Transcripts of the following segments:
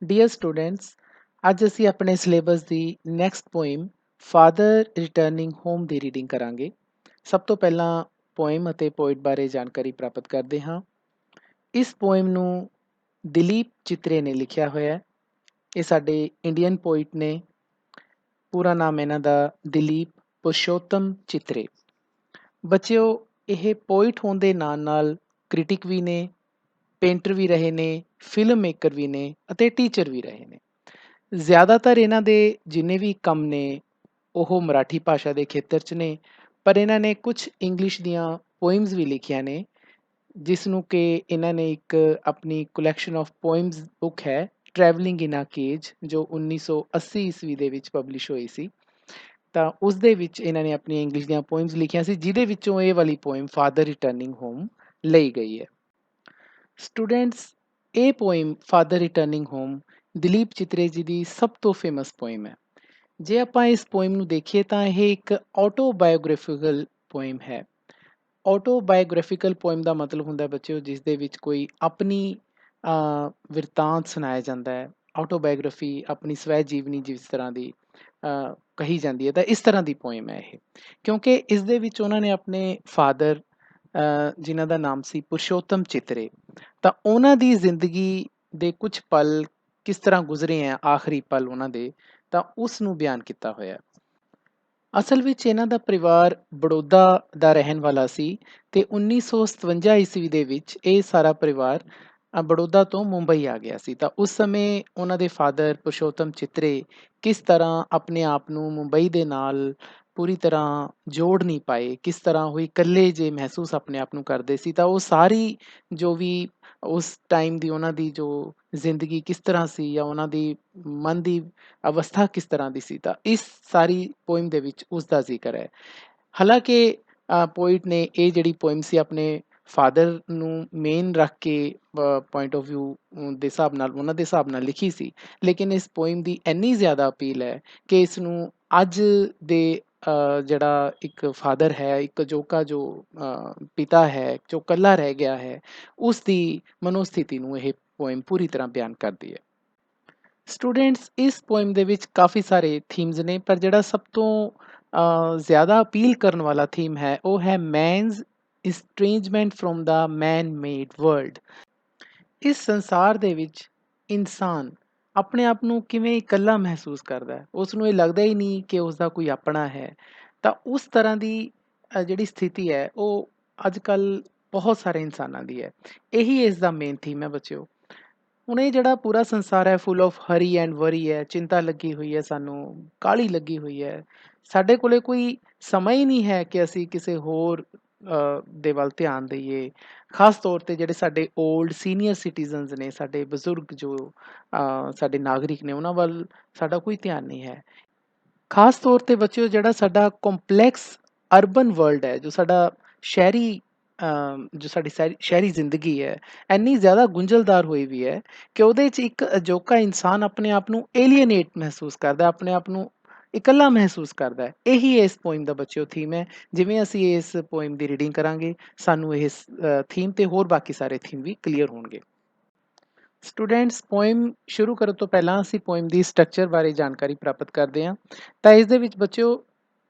Dear students, ਅੱਜ ਅਸੀਂ ਆਪਣੇ ਸਿਲੇਬਸ ਦੀ next poem father returning home ਦੀ ਰੀਡਿੰਗ ਕਰਾਂਗੇ। ਸਭ ਤੋਂ ਪਹਿਲਾਂ ਪੋਇਮ ਅਤੇ ਪੋਇਟ ਬਾਰੇ ਜਾਣਕਾਰੀ ਪ੍ਰਾਪਤ ਕਰਦੇ ਹਾਂ। ਇਸ ਪੋਇਮ ਨੂੰ ਦਿਲੀਪ ਚਿਤਰੇ ਨੇ ਲਿਖਿਆ ਹੋਇਆ ਹੈ। ਇਹ ਸਾਡੇ ਇੰਡੀਅਨ ਪੋਇਟ ਨੇ। ਪੂਰਾ ਨਾਮ ਇਹਨਾਂ ਦਾ ਦਿਲੀਪ ਪੁਰਸ਼ੋਤਮ ਚਿਤਰੇ। ਬੱਚਿਓ, ਇਹ ਪੋਇਟ ਹੋਣ ਦੇ ਨਾਲ ਕ੍ਰਿਟਿਕ ਵੀ ਨੇ, ਪੇਂਟਰ ਵੀ ਰਹੇ ਨੇ, ਫਿਲਮ ਮੇਕਰ ਵੀ ਨੇ ਅਤੇ ਟੀਚਰ ਵੀ ਰਹੇ ਨੇ। ਜ਼ਿਆਦਾਤਰ ਇਹਨਾਂ ਦੇ ਜਿੰਨੇ ਵੀ ਕੰਮ ਨੇ ਉਹ ਮਰਾਠੀ ਭਾਸ਼ਾ ਦੇ ਖੇਤਰ 'ਚ ਨੇ, ਪਰ ਇਹਨਾਂ ਨੇ ਕੁਝ ਇੰਗਲਿਸ਼ ਦੀਆਂ ਪੋਇਮਸ ਵੀ ਲਿਖੀਆਂ ਨੇ, ਜਿਸ ਨੂੰ ਕਿ ਇਹਨਾਂ ਨੇ ਇੱਕ ਆਪਣੀ ਕਲੈਕਸ਼ਨ ਆਫ ਪੋਇਮਸ ਬੁੱਕ ਹੈ ਟਰੈਵਲਿੰਗ ਇਨ ਆ ਕੇਜ, ਜੋ 1980 ਈਸਵੀ ਦੇ ਵਿੱਚ ਪਬਲਿਸ਼ ਹੋਈ ਸੀ। ਤਾਂ ਉਸ ਦੇ ਵਿੱਚ ਇਹਨਾਂ ਨੇ ਆਪਣੀਆਂ ਇੰਗਲਿਸ਼ ਦੀਆਂ ਪੋਇਮਸ ਲਿਖੀਆਂ ਸੀ, ਜਿਹਦੇ ਵਿੱਚੋਂ ਇਹ ਵਾਲੀ ਪੋਇਮ ਫਾਦਰ ਰਿਟਰਨਿੰਗ ਹੋਮ ਲਈ ਗਈ ਹੈ। ਸਟੂਡੈਂਟਸ, ਇਹ poem father returning home Dilip Chitre ji ਦੀ ਸਭ ਤੋਂ ਫੇਮਸ ਪੋਇਮ ਹੈ। ਜੇ ਆਪਾਂ ਇਸ ਪੋਇਮ ਨੂੰ ਦੇਖੀਏ ਤਾਂ ਇਹ ਇੱਕ ਆਟੋਬਾਇਓਗ੍ਰਾਫੀਕਲ ਪੋਇਮ ਹੈ। ਆਟੋਬਾਇਓਗ੍ਰਾਫੀਕਲ ਪੋਇਮ ਦਾ ਮਤਲਬ ਹੁੰਦਾ ਬੱਚਿਓ, ਜਿਸ ਦੇ ਵਿੱਚ ਕੋਈ ਆਪਣੀ ਬਿਰਤਾਂਤ ਸੁਣਾਇਆ ਜਾਂਦਾ ਹੈ। ਆਟੋਬਾਇਓਗ੍ਰਾਫੀ ਆਪਣੀ ਸਵੈ ਜੀਵਨੀ ਜਿਸ ਤਰ੍ਹਾਂ ਦੀ ਕਹੀ ਜਾਂਦੀ ਹੈ, ਤਾਂ ਇਸ ਤਰ੍ਹਾਂ ਦੀ ਪੋਇਮ ਹੈ ਇਹ। ਕਿਉਂਕਿ ਇਸ ਦੇ ਵਿੱਚ ਉਹਨਾਂ ਨੇ ਆਪਣੇ ਫਾਦਰ, ਜਿਨ੍ਹਾਂ ਦਾ ਨਾਮ ਸੀ ਪੁਰਸ਼ੋਤਮ ਚਿਤਰੇ, ਤਾਂ ਉਹਨਾਂ ਦੀ ਜ਼ਿੰਦਗੀ ਦੇ ਕੁਝ ਪਲ ਕਿਸ ਤਰ੍ਹਾਂ ਗੁਜ਼ਰੇ ਹੈ, ਆਖਰੀ ਪਲ ਉਹਨਾਂ ਦੇ, ਤਾਂ ਉਸ ਨੂੰ ਬਿਆਨ ਕੀਤਾ ਹੋਇਆ। ਅਸਲ ਵਿੱਚ ਇਹਨਾਂ ਦਾ ਪਰਿਵਾਰ ਬੜੌਦਾ ਦਾ ਰਹਿਣ ਵਾਲਾ ਸੀ ਤੇ 1957 ਈਸਵੀ ਦੇ ਵਿੱਚ ਇਹ ਸਾਰਾ ਪਰਿਵਾਰ ਬੜੌਦਾ ਤੋਂ ਮੁੰਬਈ ਆ ਗਿਆ ਸੀ। ਤਾਂ ਉਸ ਸਮੇਂ ਉਹਨਾਂ ਦੇ ਫਾਦਰ ਪੁਰਸ਼ੋਤਮ ਚਿਤਰੇ ਕਿਸ ਤਰ੍ਹਾਂ ਆਪਣੇ ਆਪ ਨੂੰ ਮੁੰਬਈ ਦੇ ਨਾਲ ਪੂਰੀ ਤਰ੍ਹਾਂ ਜੋੜ ਨਹੀਂ ਪਾਏ, ਕਿਸ ਤਰ੍ਹਾਂ ਉਹ ਇਕੱਲੇ ਜੇ ਮਹਿਸੂਸ ਆਪਣੇ ਆਪ ਨੂੰ ਕਰਦੇ ਸੀ, ਤਾਂ ਉਹ ਸਾਰੀ ਜੋ ਵੀ ਉਸ ਟਾਈਮ ਦੀ ਉਹਨਾਂ ਦੀ ਜੋ ਜ਼ਿੰਦਗੀ ਕਿਸ ਤਰ੍ਹਾਂ ਸੀ, ਜਾਂ ਉਹਨਾਂ ਦੀ ਮਨ ਦੀ ਅਵਸਥਾ ਕਿਸ ਤਰ੍ਹਾਂ ਦੀ ਸੀ, ਤਾਂ ਇਸ ਸਾਰੀ ਪੋਇਮ ਦੇ ਵਿੱਚ ਉਸ ਦਾ ਜ਼ਿਕਰ ਹੈ। ਹਾਲਾਂਕਿ ਪੋਇਟ ਨੇ ਇਹ ਜਿਹੜੀ ਪੋਇਮ ਸੀ ਆਪਣੇ ਫਾਦਰ ਨੂੰ ਮੇਨ ਰੱਖ ਕੇ ਪੁਆਇੰਟ ਆਫ ਵਿਊ ਦੇ ਹਿਸਾਬ ਨਾਲ, ਉਹਨਾਂ ਦੇ ਹਿਸਾਬ ਨਾਲ ਲਿਖੀ ਸੀ, ਲੇਕਿਨ ਇਸ ਪੋਇਮ ਦੀ ਇੰਨੀ ਜ਼ਿਆਦਾ ਅਪੀਲ ਹੈ ਕਿ ਇਸ ਨੂੰ ਅੱਜ ਦੇ ਜਿਹੜਾ ਇੱਕ ਫਾਦਰ ਹੈ, ਇੱਕ ਅਜੋਕਾ ਜੋ ਪਿਤਾ ਹੈ, ਜੋ ਇਕੱਲਾ ਰਹਿ ਗਿਆ ਹੈ, ਉਸ ਦੀ ਮਨੋਸਥਿਤੀ ਨੂੰ ਇਹ ਪੋਇਮ ਪੂਰੀ ਤਰ੍ਹਾਂ ਬਿਆਨ ਕਰਦੀ ਹੈ। ਸਟੂਡੈਂਟਸ, ਇਸ ਪੋਇਮ ਦੇ ਵਿੱਚ ਕਾਫੀ ਸਾਰੇ ਥੀਮਸ ਨੇ, ਪਰ ਜਿਹੜਾ ਸਭ ਤੋਂ ਜ਼ਿਆਦਾ ਅਪੀਲ ਕਰਨ ਵਾਲਾ ਥੀਮ ਹੈ ਉਹ ਹੈ man's estrangement from the man made world. ਇਸ ਸੰਸਾਰ ਦੇ ਵਿੱਚ ਇਨਸਾਨ ਆਪਣੇ ਆਪ ਨੂੰ ਕਿਵੇਂ ਇਕੱਲਾ ਮਹਿਸੂਸ ਕਰਦਾ ਹੈ, ਉਸ ਨੂੰ ਇਹ ਲੱਗਦਾ ਹੀ ਨਹੀਂ ਕਿ ਉਸ ਦਾ ਕੋਈ ਆਪਣਾ ਹੈ। ਤਾਂ ਉਸ ਤਰ੍ਹਾਂ ਦੀ ਜਿਹੜੀ ਸਥਿਤੀ ਹੈ ਉਹ ਅੱਜ ਕੱਲ੍ਹ ਬਹੁਤ ਸਾਰੇ ਇਨਸਾਨਾਂ ਦੀ ਹੈ। ਇਹੀ ਇਸ ਦਾ ਮੇਨ ਥੀਮ ਹੈ ਬੱਚਿਓ। ਹੁਣ ਇਹ ਜਿਹੜਾ ਪੂਰਾ ਸੰਸਾਰ ਹੈ ਫੁੱਲ ਆਫ ਹਰੀ ਐਂਡ ਵਰੀ ਹੈ, ਚਿੰਤਾ ਲੱਗੀ ਹੋਈ ਹੈ, ਸਾਨੂੰ ਕਾਹਲੀ ਲੱਗੀ ਹੋਈ ਹੈ। ਸਾਡੇ ਕੋਲੇ ਕੋਈ ਸਮਾਂ ਹੀ ਨਹੀਂ ਹੈ ਕਿ ਅਸੀਂ ਕਿਸੇ ਹੋਰ ਦੇ ਵੱਲ ਧਿਆਨ ਦਈਏ। ਖਾਸ ਤੌਰ 'ਤੇ ਜਿਹੜੇ ਸਾਡੇ ਓਲਡ ਸੀਨੀਅਰ ਸਿਟੀਜ਼ਨਸ ਨੇ, ਸਾਡੇ ਬਜ਼ੁਰਗ ਜੋ ਸਾਡੇ ਨਾਗਰਿਕ ਨੇ, ਉਹਨਾਂ ਵੱਲ ਸਾਡਾ ਕੋਈ ਧਿਆਨ ਨਹੀਂ ਹੈ। ਖਾਸ ਤੌਰ 'ਤੇ ਬੱਚਿਓ, ਜਿਹੜਾ ਸਾਡਾ ਕੰਪਲੈਕਸ ਅਰਬਨ ਵਰਲਡ ਹੈ, ਜੋ ਸਾਡਾ ਸ਼ਹਿਰੀ ਜੋ ਸਾਡੀ ਸ਼ਹਿਰੀ ਜ਼ਿੰਦਗੀ ਹੈ, ਇੰਨੀ ਜ਼ਿਆਦਾ ਗੁੰਝਲਦਾਰ ਹੋਈ ਵੀ ਹੈ ਕਿ ਉਹਦੇ 'ਚ ਇੱਕ ਅਜੋਕਾ ਇਨਸਾਨ ਆਪਣੇ ਆਪ ਨੂੰ ਏਲੀਅਨੇਟ ਮਹਿਸੂਸ ਕਰਦਾ, ਆਪਣੇ ਆਪ ਨੂੰ ਇਕੱਲਾ ਮਹਿਸੂਸ ਕਰਦਾ ਹੈ। ਇਹੀ ਇਸ ਪੋਇਮ ਦਾ ਬੱਚਿਓ ਥੀਮ ਹੈ। ਜਿਵੇਂ ਅਸੀਂ ਇਸ ਪੋਇਮ ਦੀ ਰੀਡਿੰਗ ਕਰਾਂਗੇ, ਸਾਨੂੰ ਇਸ ਥੀਮ ਤੇ ਹੋਰ ਬਾਕੀ ਸਾਰੇ ਥੀਮ ਵੀ ਕਲੀਅਰ ਹੋਣਗੇ। ਸਟੂਡੈਂਟਸ, ਪੋਇਮ ਸ਼ੁਰੂ ਕਰਨ ਤੋਂ ਪਹਿਲਾਂ ਅਸੀਂ ਪੋਇਮ ਦੀ ਸਟਰਕਚਰ ਬਾਰੇ ਜਾਣਕਾਰੀ ਪ੍ਰਾਪਤ ਕਰਦੇ ਹਾਂ। ਤਾਂ ਇਸ ਦੇ ਵਿੱਚ ਬੱਚਿਓ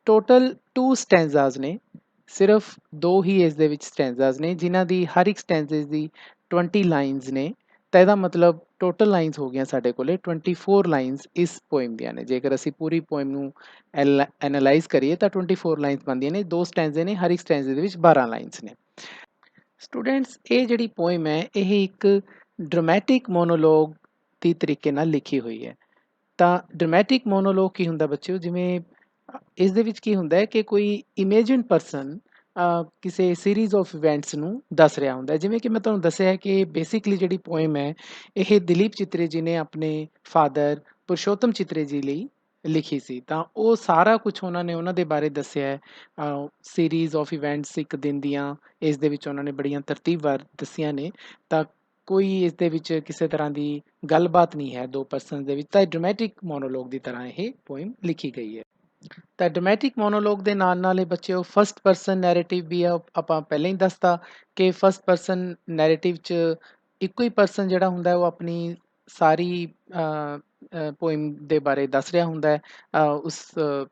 ਟੋਟਲ 2 ਸਟੈਂਜ਼ਾਸ ਨੇ। ਸਿਰਫ 2 ਹੀ ਇਸ ਦੇ ਵਿੱਚ ਸਟੈਂਜ਼ਾਸ ਨੇ, ਜਿਨ੍ਹਾਂ ਦੀ ਹਰ ਇੱਕ ਸਟੈਂਜ਼ੇ ਦੀ 20 ਲਾਈਨਸ ਨੇ। ਤਾਂ ਇਹਦਾ ਮਤਲਬ ਟੋਟਲ ਲਾਈਨਸ ਹੋ ਗਈਆਂ ਸਾਡੇ ਕੋਲੇ 24 ਲਾਈਨਸ ਇਸ ਪੋਇਮ ਦੀਆਂ ਨੇ। ਜੇਕਰ ਅਸੀਂ ਪੂਰੀ ਪੋਇਮ ਨੂੰ ਐਨਾਲਾਈਜ਼ ਕਰੀਏ ਤਾਂ 24 ਲਾਈਨਸ ਬਣਦੀਆਂ ਨੇ। 2 ਸਟੈਂਜ਼ੇ ਨੇ, ਹਰ ਇੱਕ ਸਟੈਂਜ਼ੇ ਦੇ ਵਿੱਚ 12 ਲਾਈਨਸ ਨੇ। ਸਟੂਡੈਂਟਸ, ਇਹ ਜਿਹੜੀ ਪੋਇਮ ਹੈ ਇਹ ਇੱਕ ਡਰਾਮੈਟਿਕ ਮੋਨੋਲੋਗ ਦੀ ਤਰੀਕੇ ਨਾਲ ਲਿਖੀ ਹੋਈ ਹੈ। ਤਾਂ ਡਰਾਮੈਟਿਕ ਮੋਨੋਲੋਗ ਕੀ ਹੁੰਦਾ ਬੱਚਿਓ? ਜਿਵੇਂ ਇਸ ਦੇ ਵਿੱਚ ਕੀ ਹੁੰਦਾ ਹੈ ਕਿ ਕੋਈ ਇਮੇਜਿਨ ਪਰਸਨ ਕਿਸੇ ਸੀਰੀਜ਼ ਆਫ ਇਵੈਂਟਸ ਨੂੰ ਦੱਸ ਰਿਹਾ ਹੁੰਦਾ ਹੈ। ਜਿਵੇਂ ਕਿ ਮੈਂ ਤੁਹਾਨੂੰ ਦੱਸਿਆ ਹੈ ਕਿ ਬੇਸਿਕਲੀ ਜਿਹੜੀ ਪੋਇਮ ਹੈ ਇਹ ਦਿਲੀਪ ਚਿਤਰੇ ਜੀ ਨੇ ਆਪਣੇ ਫਾਦਰ ਪੁਰਸ਼ੋਤਮ ਚਿਤਰੇ ਜੀ ਲਈ ਲਿਖੀ ਸੀ। ਤਾਂ ਉਹ ਸਾਰਾ ਕੁਝ ਉਹਨਾਂ ਨੇ ਉਹਨਾਂ ਦੇ ਬਾਰੇ ਦੱਸਿਆ ਹੈ, ਸੀਰੀਜ਼ ਆਫ ਇਵੈਂਟਸ ਇੱਕ ਦਿਨ ਦੀਆਂ ਇਸ ਦੇ ਵਿੱਚ ਉਹਨਾਂ ਨੇ ਬੜੀਆਂ ਤਰਤੀਬਵਾਰ ਦੱਸੀਆਂ ਨੇ। ਤਾਂ ਕੋਈ ਇਸ ਦੇ ਵਿੱਚ ਕਿਸੇ ਤਰ੍ਹਾਂ ਦੀ ਗੱਲਬਾਤ ਨਹੀਂ ਹੈ 2 ਪਰਸਨ ਦੇ ਵਿੱਚ। ਤਾਂ ਡਰਾਮੈਟਿਕ ਮੋਨੋਲੋਗ ਦੀ ਤਰ੍ਹਾਂ ਇਹ ਪੋਇਮ ਲਿਖੀ ਗਈ ਹੈ। ਤਾਂ ਡਰਾਮੈਟਿਕ ਮੋਨੋਲੋਗ ਦੇ ਨਾਲ ਇਹ ਬੱਚਿਓ ਫਸਟ ਪਰਸਨ ਨੈਰੇਟਿਵ ਵੀ ਆ। ਆਪਾਂ ਪਹਿਲਾਂ ਹੀ ਦੱਸਤਾ ਕਿ ਫਸਟ ਪਰਸਨ ਨੈਰੇਟਿਵ 'ਚ ਇੱਕੋ ਹੀ ਪਰਸਨ ਜਿਹੜਾ ਹੁੰਦਾ ਉਹ ਆਪਣੀ ਸਾਰੀ ਪੋਇਮ ਦੇ ਬਾਰੇ ਦੱਸ ਰਿਹਾ ਹੁੰਦਾ ਹੈ। ਉਸ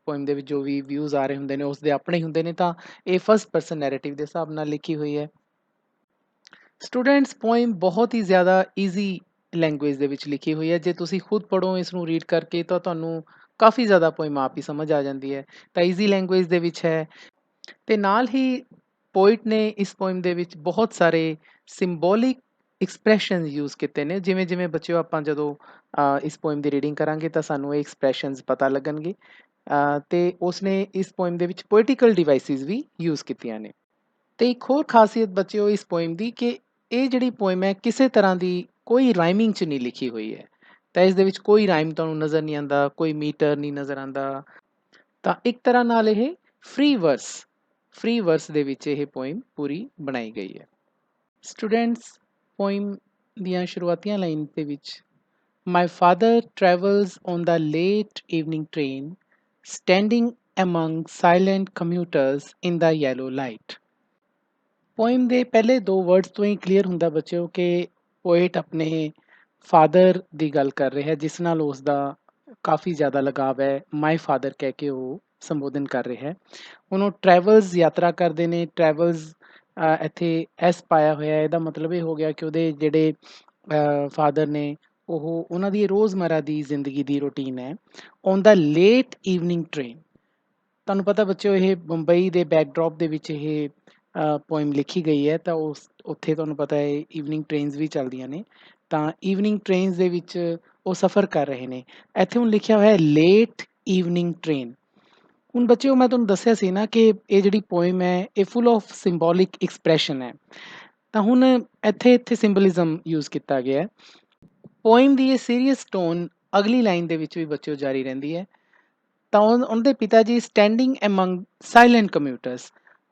ਪੋਇਮ ਦੇ ਵਿੱਚ ਜੋ ਵੀ ਵਿਊਜ਼ ਆ ਰਹੇ ਹੁੰਦੇ ਨੇ ਉਸ ਦੇ ਆਪਣੇ ਹੀ ਹੁੰਦੇ ਨੇ, ਤਾਂ ਇਹ ਫਸਟ ਪਰਸਨ ਨੈਰੇਟਿਵ ਦੇ ਹਿਸਾਬ ਨਾਲ ਲਿਖੀ ਹੋਈ ਹੈ। ਸਟੂਡੈਂਟਸ, ਪੋਇਮ ਬਹੁਤ ਹੀ ਜ਼ਿਆਦਾ ਈਜ਼ੀ ਲੈਂਗੁਏਜ ਦੇ ਵਿੱਚ ਲਿਖੀ ਹੋਈ ਹੈ। ਜੇ ਤੁਸੀਂ ਖੁਦ ਪੜ੍ਹੋ ਇਸ ਨੂੰ ਰੀਡ ਕਰਕੇ ਤਾਂ ਤੁਹਾਨੂੰ ਕਾਫੀ ਜ਼ਿਆਦਾ ਪੋਇਮ ਆਪ ਹੀ ਸਮਝ ਆ ਜਾਂਦੀ ਹੈ। ਤਾਂ ਈਜ਼ੀ ਲੈਂਗੁਏਜ ਦੇ ਵਿੱਚ ਹੈ, ਤੇ ਨਾਲ ਹੀ ਪੋਇਟ ਨੇ ਇਸ ਪੋਇਮ ਦੇ ਵਿੱਚ ਬਹੁਤ ਸਾਰੇ ਸਿੰਬੋਲਿਕ ਐਕਸਪ੍ਰੈਸ਼ਨ ਯੂਜ਼ ਕੀਤੇ ਨੇ। ਜਿਵੇਂ ਜਿਵੇਂ ਬੱਚਿਓ ਆਪਾਂ ਜਦੋਂ ਇਸ ਪੋਇਮ ਦੀ ਰੀਡਿੰਗ ਕਰਾਂਗੇ ਤਾਂ ਸਾਨੂੰ ਇਹ ਐਕਸਪ੍ਰੈਸ਼ਨਸ ਪਤਾ ਲੱਗਣਗੇ। ਤੇ ਉਸਨੇ ਇਸ ਪੋਇਮ ਦੇ ਵਿੱਚ ਪੋਇਟੀਕਲ ਡਿਵਾਈਸਿਸ ਵੀ ਯੂਜ਼ ਕੀਤੀਆਂ ਨੇ। ਤੇ ਇੱਕ ਹੋਰ ਖਾਸੀਅਤ ਬੱਚਿਓ ਇਸ ਪੋਇਮ ਦੀ ਕਿ ਇਹ ਜਿਹੜੀ ਪੋਇਮ ਹੈ ਕਿਸੇ ਤਰ੍ਹਾਂ ਦੀ ਕੋਈ ਰਾਈਮਿੰਗ 'ਚ ਨਹੀਂ ਲਿਖੀ ਹੋਈ ਹੈ। ਤਾਂ ਇਸ ਦੇ ਵਿੱਚ ਕੋਈ ਰਾਈਮ ਤੁਹਾਨੂੰ ਨਜ਼ਰ ਨਹੀਂ ਆਉਂਦਾ, ਕੋਈ ਮੀਟਰ ਨਹੀਂ ਨਜ਼ਰ ਆਉਂਦਾ। ਤਾਂ ਇੱਕ ਤਰ੍ਹਾਂ ਨਾਲ ਇਹ ਫ੍ਰੀ ਵਰਸ ਦੇ ਵਿੱਚ ਇਹ ਪੋਇਮ ਪੂਰੀ ਬਣਾਈ ਗਈ ਹੈ। ਸਟੂਡੈਂਟਸ, ਪੋਇਮ ਦੀਆਂ ਸ਼ੁਰੂਆਤੀਆਂ ਲਾਈਨ ਦੇ ਵਿੱਚ my father travels on the late evening train standing among silent commuters in the yellow light। Poem ਦੇ ਪਹਿਲੇ ਦੋ ਵਰਡਸ ਤੋਂ ਹੀ ਕਲੀਅਰ ਹੁੰਦਾ ਬੱਚਿਓ ਕਿ ਪੋਇਟ ਆਪਣੇ ਫਾਦਰ ਦੀ ਗੱਲ ਕਰ ਰਿਹਾ ਹੈ, ਜਿਸ ਨਾਲ ਉਸ ਦਾ ਕਾਫੀ ਜ਼ਿਆਦਾ ਲਗਾਵ ਹੈ। ਮਾਈ ਫਾਦਰ ਕਹਿ ਕੇ ਉਹ ਸੰਬੋਧਨ ਕਰ ਰਿਹਾ ਹੈ। ਹੁਣ ਉਹ ਟਰੈਵਲਸ ਯਾਤਰਾ ਕਰਦੇ ਨੇ। ਟਰੈਵਲਸ ਇੱਥੇ ਐਸ ਪਾਇਆ ਹੋਇਆ, ਇਹਦਾ ਮਤਲਬ ਇਹ ਹੋ ਗਿਆ ਕਿ ਉਹਦੇ ਜਿਹੜੇ ਫਾਦਰ ਨੇ ਉਹਨਾਂ ਦੀ ਰੋਜ਼ਮਰਾ ਦੀ ਜ਼ਿੰਦਗੀ ਦੀ ਰੂਟੀਨ ਹੈ। On the late evening train, ਤੁਹਾਨੂੰ ਪਤਾ ਬੱਚਿਓ ਇਹ ਮੁੰਬਈ ਦੇ ਬੈਕਡ੍ਰੌਪ ਦੇ ਵਿੱਚ ਇਹ ਪੋਇਮ ਲਿਖੀ ਗਈ ਹੈ। ਤਾਂ ਉੱਥੇ ਤੁਹਾਨੂੰ ਪਤਾ ਹੈ ਈਵਨਿੰਗ ਟ੍ਰੇਨਸ ਵੀ ਚੱਲਦੀਆਂ ਨੇ। ਤਾਂ ਈਵਨਿੰਗ ਟ੍ਰੇਨਸ ਦੇ ਵਿੱਚ ਉਹ ਸਫ਼ਰ ਕਰ ਰਹੇ ਨੇ। ਇੱਥੇ ਹੁਣ ਲਿਖਿਆ ਹੋਇਆ ਲੇਟ ਈਵਨਿੰਗ ਟ੍ਰੇਨ। ਹੁਣ ਬੱਚਿਓ ਮੈਂ ਤੁਹਾਨੂੰ ਦੱਸਿਆ ਸੀ ਨਾ ਕਿ ਇਹ ਜਿਹੜੀ ਪੋਇਮ ਹੈ ਇਹ ਫੁੱਲ ਆਫ ਸਿੰਬੋਲਿਕ ਐਕਸਪ੍ਰੈਸ਼ਨ ਹੈ। ਤਾਂ ਹੁਣ ਇੱਥੇ ਸਿੰਬਲਿਜ਼ਮ ਯੂਜ਼ ਕੀਤਾ ਗਿਆ ਹੈ। ਪੋਇਮ ਦੀ ਇਹ ਸੀਰੀਅਸ ਟੋਨ ਅਗਲੀ ਲਾਈਨ ਦੇ ਵਿੱਚ ਵੀ ਬੱਚਿਓ ਜਾਰੀ ਰਹਿੰਦੀ ਹੈ। ਤਾਂ ਉਹਦੇ ਪਿਤਾ ਜੀ ਸਟੈਂਡਿੰਗ ਐਮੰਗ ਸਾਇਲੈਂਟ ਕਮਿਊਟਰਸ,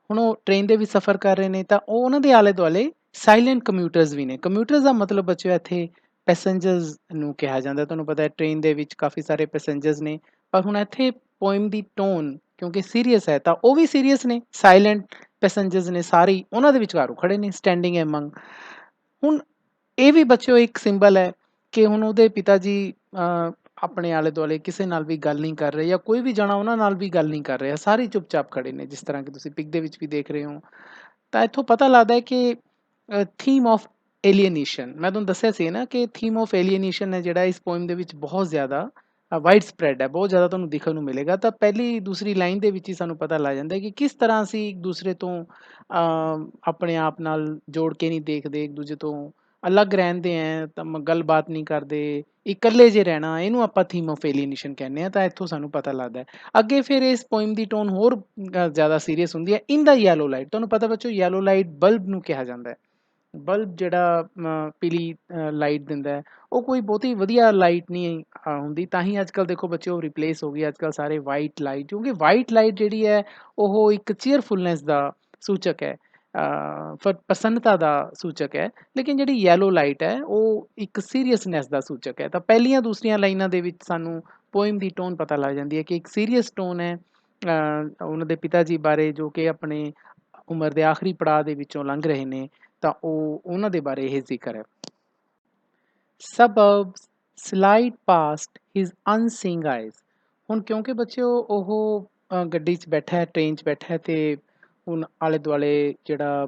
ਹੁਣ ਉਹ ਟ੍ਰੇਨ ਦੇ ਵਿੱਚ ਸਫ਼ਰ ਕਰ ਰਹੇ ਨੇ ਤਾਂ ਉਹ ਉਹਨਾਂ ਦੇ ਆਲੇ ਦੁਆਲੇ ਸਾਇਲੈਂਟ ਕਮਿਊਟਰਸ ਵੀ ਨੇ। ਕਮਿਊਟਰਸ ਦਾ ਮਤਲਬ ਬੱਚਿਓ ਇੱਥੇ ਪੈਸੇਂਜਰਸ ਨੂੰ ਕਿਹਾ ਜਾਂਦਾ। ਤੁਹਾਨੂੰ ਪਤਾ ਹੈ ਟ੍ਰੇਨ ਦੇ ਵਿੱਚ ਕਾਫੀ ਸਾਰੇ ਪੈਸੇਂਜਰਸ ਨੇ, ਪਰ ਹੁਣ ਇੱਥੇ ਪੋਇਮ ਦੀ ਟੋਨ ਕਿਉਂਕਿ ਸੀਰੀਅਸ ਹੈ ਤਾਂ ਉਹ ਵੀ ਸੀਰੀਅਸ ਨੇ। ਸਾਇਲੈਂਟ ਪੈਸੇਂਜਰਸ ਨੇ ਸਾਰੇ, ਉਹਨਾਂ ਦੇ ਵਿਚਕਾਰ ਉਹ ਖੜੇ ਨੇ ਸਟੈਂਡਿੰਗ ਐਮੰਗ। ਹੁਣ ਇਹ ਵੀ ਬੱਚਿਓ ਇੱਕ ਸਿੰਬਲ ਹੈ ਕਿ ਹੁਣ ਉਹਦੇ ਪਿਤਾ ਜੀ ਆਪਣੇ ਆਲੇ ਦੁਆਲੇ ਕਿਸੇ ਨਾਲ ਵੀ ਗੱਲ ਨਹੀਂ ਕਰ ਰਹੇ, ਜਾਂ ਕੋਈ ਵੀ ਜਣਾ ਉਹਨਾਂ ਨਾਲ ਵੀ ਗੱਲ ਨਹੀਂ ਕਰ ਰਿਹਾ। ਸਾਰੇ ਚੁੱਪਚਾਪ ਖੜੇ ਨੇ, ਜਿਸ ਤਰ੍ਹਾਂ ਕਿ ਤੁਸੀਂ ਪਿਕ ਦੇ ਵਿੱਚ ਵੀ ਦੇਖ ਰਹੇ ਹੋ। ਤਾਂ ਇੱਥੋਂ ਪਤਾ ਲੱਗਦਾ ਹੈ ਕਿ ਥੀਮ ਆਫ ਏਲੀਏਨੇਸ਼ਨ, ਮੈਂ ਤੁਹਾਨੂੰ ਦੱਸਿਆ ਸੀ ਨਾ ਕਿ ਥੀਮ ਆਫ ਏਲੀਏਨੇਸ਼ਨ ਹੈ ਜਿਹੜਾ ਇਸ ਪੋਇਮ ਦੇ ਵਿੱਚ ਬਹੁਤ ਜ਼ਿਆਦਾ ਵਾਈਡ ਸਪਰੈਡ ਹੈ, ਬਹੁਤ ਜ਼ਿਆਦਾ ਤੁਹਾਨੂੰ ਦਿਖਣ ਨੂੰ ਮਿਲੇਗਾ। ਤਾਂ ਪਹਿਲੀ ਦੂਸਰੀ ਲਾਈਨ ਦੇ ਵਿੱਚ ਹੀ ਸਾਨੂੰ ਪਤਾ ਲੱਗ ਜਾਂਦਾ ਕਿ ਕਿਸ ਤਰ੍ਹਾਂ ਅਸੀਂ ਇੱਕ ਦੂਸਰੇ ਤੋਂ ਆਪਣੇ ਆਪ ਨਾਲ ਜੋੜ ਕੇ ਨਹੀਂ ਦੇਖਦੇ, ਇੱਕ ਦੂਜੇ ਤੋਂ ਅਲੱਗ ਰਹਿੰਦੇ ਹੈ, ਤਾਂ ਗੱਲਬਾਤ ਨਹੀਂ ਕਰਦੇ, ਇਕੱਲੇ ਜੇ ਰਹਿਣਾ, ਇਹਨੂੰ ਆਪਾਂ ਥੀਮ ਆਫ ਏਲੀਏਨੇਸ਼ਨ ਕਹਿੰਦੇ ਹਾਂ। ਤਾਂ ਇੱਥੋਂ ਸਾਨੂੰ ਪਤਾ ਲੱਗਦਾ ਹੈ। ਅੱਗੇ ਫਿਰ ਇਸ ਪੋਇਮ ਦੀ ਟੋਨ ਹੋਰ ਜ਼ਿਆਦਾ ਸੀਰੀਅਸ ਹੁੰਦੀ ਹੈ। ਇਨ ਦਾ ਯੈਲੋ ਲਾਈਟ, ਤੁਹਾਨੂੰ ਪਤਾ ਬੱਚੋ ਯੈਲੋ ਲਾਈਟ ਬਲਬ ਨੂੰ ਕਿਹਾ ਜਾਂਦਾ ਹੈ। ਬਲਬ ਜਿਹੜਾ ਪੀਲੀ ਲਾਈਟ ਦਿੰਦਾ ਹੈ, ਉਹ ਕੋਈ ਬਹੁਤੀ ਵਧੀਆ ਲਾਈਟ ਨਹੀਂ ਹੁੰਦੀ। ਤਾਂ ਹੀ ਅੱਜ ਕੱਲ੍ਹ ਦੇਖੋ ਬੱਚਿਓ ਰਿਪਲੇਸ ਹੋ ਗਈ ਅੱਜ ਕੱਲ੍ਹ ਸਾਰੇ ਵਾਈਟ ਲਾਈਟ, ਕਿਉਂਕਿ ਵਾਈਟ ਲਾਈਟ ਜਿਹੜੀ ਹੈ ਉਹ ਇੱਕ ਚੀਅਰਫੁਲਨੈਸ ਦਾ ਸੂਚਕ ਹੈ, ਪ੍ਰਸੰਨਤਾ ਦਾ ਸੂਚਕ ਹੈ। ਲੇਕਿਨ ਜਿਹੜੀ ਯੈਲੋ ਲਾਈਟ ਹੈ ਉਹ ਇੱਕ ਸੀਰੀਅਸਨੈਸ ਦਾ ਸੂਚਕ ਹੈ। ਤਾਂ ਪਹਿਲੀਆਂ ਦੂਸਰੀਆਂ ਲਾਈਨਾਂ ਦੇ ਵਿੱਚ ਸਾਨੂੰ ਪੋਇਮ ਦੀ ਟੋਨ ਪਤਾ ਲੱਗ ਜਾਂਦੀ ਹੈ ਕਿ ਇੱਕ ਸੀਰੀਅਸ ਟੋਨ ਹੈ ਉਹਨਾਂ ਦੇ ਪਿਤਾ ਜੀ ਬਾਰੇ, ਜੋ ਕਿ ਆਪਣੇ ਉਮਰ ਦੇ ਆਖਰੀ ਪੜਾਅ ਦੇ ਵਿੱਚੋਂ ਲੰਘ ਰਹੇ ਨੇ। ਤਾਂ ਉਹਨਾਂ ਦੇ ਬਾਰੇ ਇਹ ਜ਼ਿਕਰ ਹੈ। Suburbs slide past his unseeing eyes। ਹੁਣ ਕਿਉਂਕਿ ਬੱਚਿਓ ਉਹ ਗੱਡੀ 'ਚ ਬੈਠਾ ਹੈ, ਟ੍ਰੇਨ 'ਚ ਬੈਠਾ ਹੈ, ਤੇ ਹੁਣ ਆਲੇ ਦੁਆਲੇ ਜਿਹੜਾ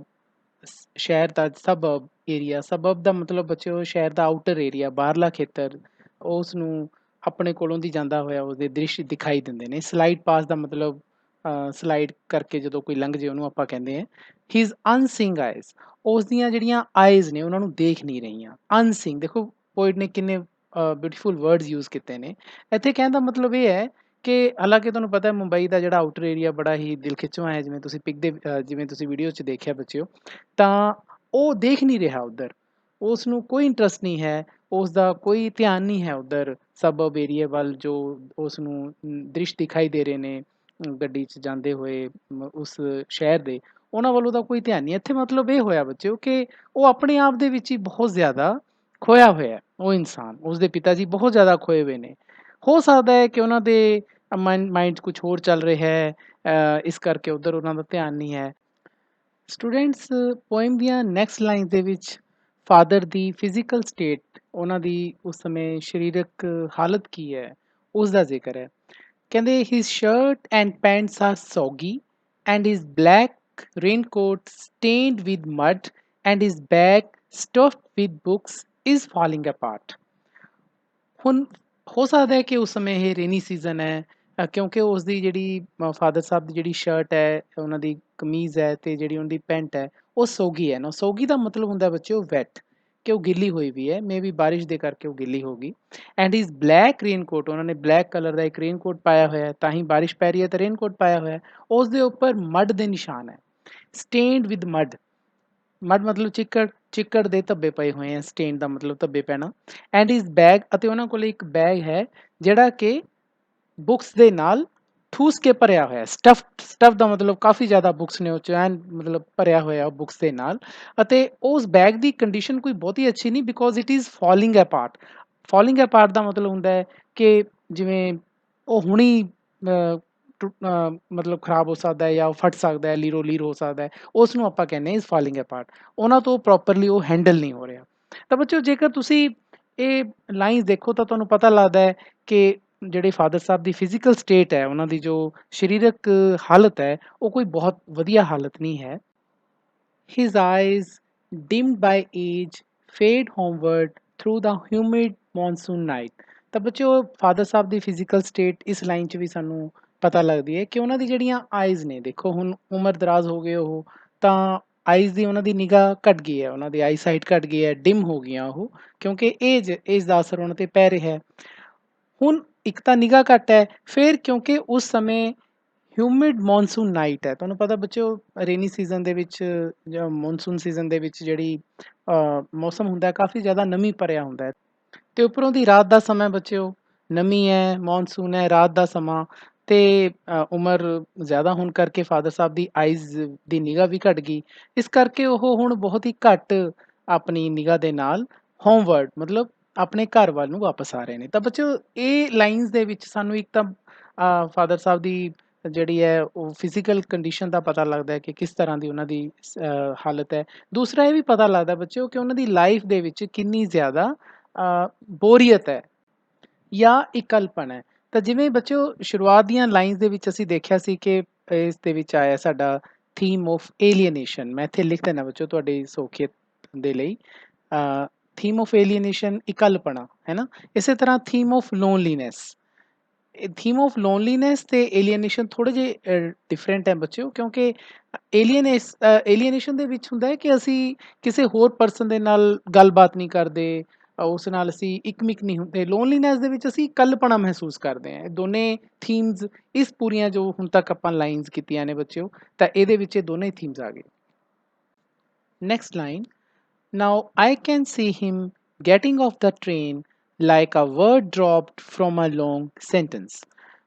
ਸ਼ਹਿਰ ਦਾ ਸਬਅਰਬ ਏਰੀਆ, ਸਬਅਰਬ ਦਾ ਮਤਲਬ ਬੱਚਿਓ ਸ਼ਹਿਰ ਦਾ ਆਊਟਰ ਏਰੀਆ, ਬਾਹਰਲਾ ਖੇਤਰ, ਉਸ ਨੂੰ ਆਪਣੇ ਕੋਲੋਂ ਦੀ ਜਾਂਦਾ ਹੋਇਆ ਉਹਦੇ ਦ੍ਰਿਸ਼ ਦਿਖਾਈ ਦਿੰਦੇ ਨੇ। ਸਲਾਈਡ ਪਾਸ ਦਾ ਮਤਲਬ ਸਲਾਈਡ ਕਰਕੇ ਜਦੋਂ ਕੋਈ ਲੰਘ ਜੇ ਉਹਨੂੰ ਆਪਾਂ ਕਹਿੰਦੇ ਹਾਂ ਹਿਜ਼ ਅਨਸੀਇੰਗ ਆਈਜ਼। ਉਸ ਦੀਆਂ ਜਿਹੜੀਆਂ ਆਈਜ਼ ਨੇ ਉਹਨਾਂ ਨੂੰ ਦੇਖ ਨਹੀਂ ਰਹੀਆਂ। ਅਨਸੀਇੰਗ, ਦੇਖੋ ਪੋਇਟ ਨੇ ਕਿੰਨੇ ਬਿਊਟੀਫੁਲ ਵਰਡਸ ਯੂਜ਼ ਕੀਤੇ ਨੇ। ਇੱਥੇ ਕਹਿਣ ਦਾ ਮਤਲਬ ਇਹ ਹੈ ਕਿ ਹਾਲਾਂਕਿ ਤੁਹਾਨੂੰ ਪਤਾ ਹੈ ਮੁੰਬਈ ਦਾ ਜਿਹੜਾ ਆਊਟਰ ਏਰੀਆ ਬੜਾ ਹੀ ਦਿਲ ਖਿੱਚਵਾਂ ਹੈ, ਜਿਵੇਂ ਤੁਸੀਂ ਪਿਕ ਦੇ ਜਿਵੇਂ ਤੁਸੀਂ ਵੀਡੀਓ 'ਚ ਦੇਖਿਆ ਬੱਚਿਓ, ਤਾਂ ਉਹ ਦੇਖ ਨਹੀਂ ਰਿਹਾ ਉੱਧਰ, ਉਸ ਨੂੰ ਕੋਈ ਇੰਟਰਸਟ ਨਹੀਂ ਹੈ, ਉਸ ਦਾ ਕੋਈ ਧਿਆਨ ਨਹੀਂ ਹੈ ਉੱਧਰ ਸਬਅਰਬ ਏਰੀਆ ਵੱਲ। ਜੋ ਉਸ ਨੂੰ ਦ੍ਰਿਸ਼ ਦਿਖਾਈ ਦੇ ਰਹੇ ਨੇ ਗੱਡੀ 'ਚ ਜਾਂਦੇ ਹੋਏ ਉਸ ਸ਼ਹਿਰ ਦੇ, ਉਹਨਾਂ ਵੱਲੋਂ ਤਾਂ ਕੋਈ ਧਿਆਨ ਨਹੀਂ। ਇੱਥੇ ਮਤਲਬ ਇਹ ਹੋਇਆ ਬੱਚਿਓ ਕਿ ਉਹ ਆਪਣੇ ਆਪ ਦੇ ਵਿੱਚ ਹੀ ਬਹੁਤ ਜ਼ਿਆਦਾ ਖੋਇਆ ਹੋਇਆ ਉਹ ਇਨਸਾਨ। ਉਸਦੇ ਪਿਤਾ ਜੀ ਬਹੁਤ ਜ਼ਿਆਦਾ ਖੋਏ ਹੋਏ ਨੇ। ਹੋ ਸਕਦਾ ਹੈ ਕਿ ਉਹਨਾਂ ਦੇ ਮਾਈਂਡ 'ਚ ਕੁਛ ਹੋਰ ਚੱਲ ਰਿਹਾ ਹੈ, ਇਸ ਕਰਕੇ ਉੱਧਰ ਉਹਨਾਂ ਦਾ ਧਿਆਨ ਨਹੀਂ ਹੈ। ਸਟੂਡੈਂਟਸ, ਪੋਇਮ ਦੀਆਂ ਨੈਕਸਟ ਲਾਈਨ ਦੇ ਵਿੱਚ ਫਾਦਰ ਦੀ ਫਿਜ਼ੀਕਲ ਸਟੇਟ ਉਹਨਾਂ ਦੀ ਉਸ ਸਮੇਂ ਸਰੀਰਕ ਹਾਲਤ ਕੀ ਹੈ, ਉਸ ਦਾ ਜ਼ਿਕਰ ਹੈ। ਕਹਿੰਦੇ his shirt and pants are soggy and his black raincoat stained with mud and his bag stuffed with books is falling apart. ਹੁਣ ਹੋ ਸਕਦਾ ਹੈ ਕਿ ਉਸ ਸਮੇਂ ਇਹ ਰੇਨੀ ਸੀਜ਼ਨ ਹੈ, ਕਿਉਂਕਿ ਉਸ ਦੀ ਜਿਹੜੀ ਫਾਦਰ ਸਾਹਿਬ ਦੀ ਜਿਹੜੀ ਸ਼ਰਟ ਹੈ, ਉਹਨਾਂ ਦੀ ਕਮੀਜ਼ ਹੈ ਤੇ ਜਿਹੜੀ ਉਹਨਾਂ ਦੀ ਪੈਂਟ ਹੈ ਉਹ ਸੋਗੀ ਹੈ ਨਾ। ਸੋਗੀ ਦਾ ਮਤਲਬ ਹੁੰਦਾ ਬੱਚਿਓ ਵੈਟ, ਕਿ ਉਹ ਗਿੱਲੀ ਹੋਈ ਵੀ ਹੈ, ਮੇ ਵੀ ਬਾਰਿਸ਼ ਦੇ ਕਰਕੇ ਉਹ ਗਿੱਲੀ ਹੋ ਗਈ। ਐਂਡ ਇਜ਼ ਬਲੈਕ ਰੇਨਕੋਟ, ਉਹਨਾਂ ਨੇ ਬਲੈਕ ਕਲਰ ਦਾ ਇੱਕ ਰੇਨਕੋਟ ਪਾਇਆ ਹੋਇਆ ਹੈ, ਤਾਂ ਹੀ ਬਾਰਿਸ਼ ਪੈ ਰਹੀ ਹੈ ਤਾਂ ਰੇਨਕੋਟ ਪਾਇਆ ਹੋਇਆ ਹੈ। ਉਸ ਦੇ ਉੱਪਰ ਮੱਡ ਦੇ ਨਿਸ਼ਾਨ ਹੈ, ਸਟੇਨਡ ਵਿਦ ਮੱਡ। ਮੱਡ ਮਤਲਬ ਚਿੱਕੜ, ਚਿੱਕੜ ਦੇ ਧੱਬੇ ਪਏ ਹੋਏ ਆ, ਸਟੇਨ ਦਾ ਮਤਲਬ ਧੱਬੇ ਪੈਣਾ। ਐਂਡ ਇਜ਼ ਬੈਗ, ਅਤੇ ਉਹਨਾਂ ਕੋਲ ਇੱਕ ਬੈਗ ਹੈ ਜਿਹੜਾ ਕਿ ਬੁੱਕਸ ਦੇ ਨਾਲ ਠੂਸ ਕੇ ਭਰਿਆ ਹੋਇਆ। ਸਟਫ ਦਾ ਮਤਲਬ ਕਾਫੀ ਜ਼ਿਆਦਾ ਬੁੱਕਸ ਨੇ ਉਹ 'ਚ, ਐਨ ਮਤਲਬ ਭਰਿਆ ਹੋਇਆ ਬੁੱਕਸ ਦੇ ਨਾਲ। ਅਤੇ ਉਸ ਬੈਗ ਦੀ ਕੰਡੀਸ਼ਨ ਕੋਈ ਬਹੁਤੀ ਅੱਛੀ ਨਹੀਂ, because it is falling apart. Falling apart ਦਾ ਮਤਲਬ ਹੁੰਦਾ ਹੈ ਕਿ ਜਿਵੇਂ ਉਹ ਹੁਣੀ ਮਤਲਬ ਖਰਾਬ ਹੋ ਸਕਦਾ ਹੈ ਜਾਂ ਫਟ ਸਕਦਾ ਹੈ, ਲੀਰੋ ਲੀਰ ਹੋ ਸਕਦਾ ਹੈ, ਉਸ ਨੂੰ ਆਪਾਂ ਕਹਿੰਦੇ ਹਾਂ ਇਜ਼ ਫਾਲਿੰਗ ਅਪਾਰਟ। ਉਹਨਾਂ ਤੋਂ ਪ੍ਰੋਪਰਲੀ ਉਹ ਹੈਂਡਲ ਨਹੀਂ ਹੋ ਰਿਹਾ। ਤਾਂ ਬੱਚਿਓ ਜੇਕਰ ਤੁਸੀਂ ਇਹ ਲਾਈਨਸ ਦੇਖੋ ਤਾਂ ਤੁਹਾਨੂੰ ਪਤਾ ਲੱਗਦਾ ਹੈ ਕਿ ਜਿਹੜੇ ਫਾਦਰ ਸਾਹਿਬ ਦੀ ਫਿਜ਼ੀਕਲ ਸਟੇਟ ਹੈ, ਉਹਨਾਂ ਦੀ ਜੋ ਸਰੀਰਕ ਹਾਲਤ ਹੈ, ਉਹ ਕੋਈ ਬਹੁਤ ਵਧੀਆ ਹਾਲਤ ਨਹੀਂ ਹੈ। His eyes, dimmed by age, fade homeward through the humid monsoon night। ਤਾਂ ਬੱਚਿਓ ਫਾਦਰ ਸਾਹਿਬ ਦੀ ਫਿਜ਼ੀਕਲ ਸਟੇਟ ਇਸ ਲਾਈਨ 'ਚ ਵੀ ਸਾਨੂੰ ਪਤਾ ਲੱਗਦੀ ਹੈ ਕਿ ਉਹਨਾਂ ਦੀ ਜਿਹੜੀਆਂ ਆਈਜ਼ ਨੇ, ਦੇਖੋ ਹੁਣ ਉਮਰ ਦਰਾਜ਼ ਹੋ ਗਏ ਉਹ, ਤਾਂ ਆਈਜ਼ ਦੀ ਉਹਨਾਂ ਦੀ ਨਿਗਾਹ ਘਟ ਗਈ ਹੈ, ਉਹਨਾਂ ਦੀ ਆਈ ਸਾਈਟ ਘਟ ਗਈ ਹੈ, ਡਿਮ ਹੋ ਗਈਆਂ ਉਹ, ਕਿਉਂਕਿ ਏਜ ਦਾ ਅਸਰ ਉਹਨਾਂ 'ਤੇ ਪੈ ਰਿਹਾ ਹੈ। ਹੁਣ ਇੱਕ ਤਾਂ ਨਿਗਾਹ ਘੱਟ ਹੈ, ਫਿਰ ਕਿਉਂਕਿ ਉਸ ਸਮੇਂ ਹਿਊਮਿਡ ਮੌਨਸੂਨ ਨਾਈਟ ਹੈ। ਤੁਹਾਨੂੰ ਪਤਾ ਬੱਚਿਓ ਰੇਨੀ ਸੀਜ਼ਨ ਦੇ ਵਿੱਚ ਜਾਂ ਮੌਨਸੂਨ ਸੀਜ਼ਨ ਦੇ ਵਿੱਚ ਜਿਹੜੀ ਮੌਸਮ ਹੁੰਦਾ ਕਾਫੀ ਜ਼ਿਆਦਾ ਨਮੀ ਭਰਿਆ ਹੁੰਦਾ ਹੈ, ਤੇ ਉੱਪਰੋਂ ਦੀ ਰਾਤ ਦਾ ਸਮਾਂ ਬੱਚਿਓ, ਨਮੀ ਹੈ, ਮੌਨਸੂਨ ਹੈ, ਰਾਤ ਦਾ ਸਮਾਂ, ਤੇ ਉਮਰ ਜ਼ਿਆਦਾ ਹੋਣ ਕਰਕੇ ਫਾਦਰ ਸਾਹਿਬ ਦੀ ਆਈਜ਼ ਦੀ ਨਿਗਾਹ ਵੀ ਘਟ ਗਈ। ਇਸ ਕਰਕੇ ਉਹ ਹੁਣ ਬਹੁਤ ਹੀ ਘੱਟ ਆਪਣੀ ਨਿਗਾਹ ਦੇ ਨਾਲ ਹੋਮਵਰਡ ਮਤਲਬ ਆਪਣੇ ਘਰ ਵੱਲ ਨੂੰ ਵਾਪਸ ਆ ਰਹੇ ਨੇ। ਤਾਂ ਬੱਚਿਓ ਇਹ ਲਾਈਨਸ ਦੇ ਵਿੱਚ ਸਾਨੂੰ ਇੱਕ ਤਾਂ ਫਾਦਰ ਸਾਹਿਬ ਦੀ ਜਿਹੜੀ ਹੈ ਉਹ ਫਿਜ਼ੀਕਲ ਕੰਡੀਸ਼ਨ ਦਾ ਪਤਾ ਲੱਗਦਾ ਹੈ ਕਿ ਕਿਸ ਤਰ੍ਹਾਂ ਦੀ ਉਹਨਾਂ ਦੀ ਹਾਲਤ ਹੈ। ਦੂਸਰਾ ਇਹ ਵੀ ਪਤਾ ਲੱਗਦਾ ਬੱਚਿਓ ਕਿ ਉਹਨਾਂ ਦੀ ਲਾਈਫ ਦੇ ਵਿੱਚ ਕਿੰਨੀ ਜ਼ਿਆਦਾ ਬੋਰੀਅਤ ਹੈ ਜਾਂ ਇਕੱਲਪਨ ਹੈ। ਤਾਂ ਜਿਵੇਂ ਬੱਚਿਓ ਸ਼ੁਰੂਆਤ ਦੀਆਂ ਲਾਈਨਸ ਦੇ ਵਿੱਚ ਅਸੀਂ ਦੇਖਿਆ ਸੀ ਕਿ ਇਸ ਦੇ ਵਿੱਚ ਆਇਆ ਸਾਡਾ ਥੀਮ ਆਫ ਏਲੀਏਨੇਸ਼ਨ। ਮੈਂ ਇੱਥੇ ਲਿਖ ਦੇਣਾ ਬੱਚਿਓ ਤੁਹਾਡੀ ਸੌਖੀਅਤ ਦੇ ਲਈ। ਥੀਮ ਆਫ ਏਲੀਏਨੇਸ਼ਨ ਇਕੱਲਪਣਾ ਹੈ ਨਾ। ਇਸੇ ਤਰ੍ਹਾਂ theme of loneliness. Theme of loneliness ਤੇ ਏਲੀਏਨੇਸ਼ਨ ਥੋੜ੍ਹੇ ਜਿਹੇ ਡਿਫਰੈਂਟ ਹੈ ਬੱਚਿਓ, ਕਿਉਂਕਿ ਏਲੀਏਨੇਸ਼ਨ ਦੇ ਵਿੱਚ ਹੁੰਦਾ ਹੈ ਕਿ ਅਸੀਂ ਕਿਸੇ ਹੋਰ ਪਰਸਨ ਦੇ ਨਾਲ ਗੱਲਬਾਤ ਨਹੀਂ ਕਰਦੇ, ਉਸ ਨਾਲ ਅਸੀਂ ਇਕਮਿਕ ਨਹੀਂ ਹੁੰਦੇ। ਲੋਨਲੀਨੈਸ ਦੇ ਵਿੱਚ ਅਸੀਂ ਇਕੱਲਪਣਾ ਮਹਿਸੂਸ ਕਰਦੇ ਹਾਂ। ਇਹ ਦੋਨੇ ਥੀਮਸ ਇਸ ਪੂਰੀਆਂ ਜੋ ਹੁਣ ਤੱਕ ਆਪਾਂ ਲਾਈਨਸ ਕੀਤੀਆਂ ਨੇ ਬੱਚਿਓ, ਤਾਂ ਇਹਦੇ ਵਿੱਚ ਇਹ ਦੋਨੇ ਥੀਮਸ ਆ ਗਏ। Next line, now I can see him getting off the train like a word dropped from a long sentence।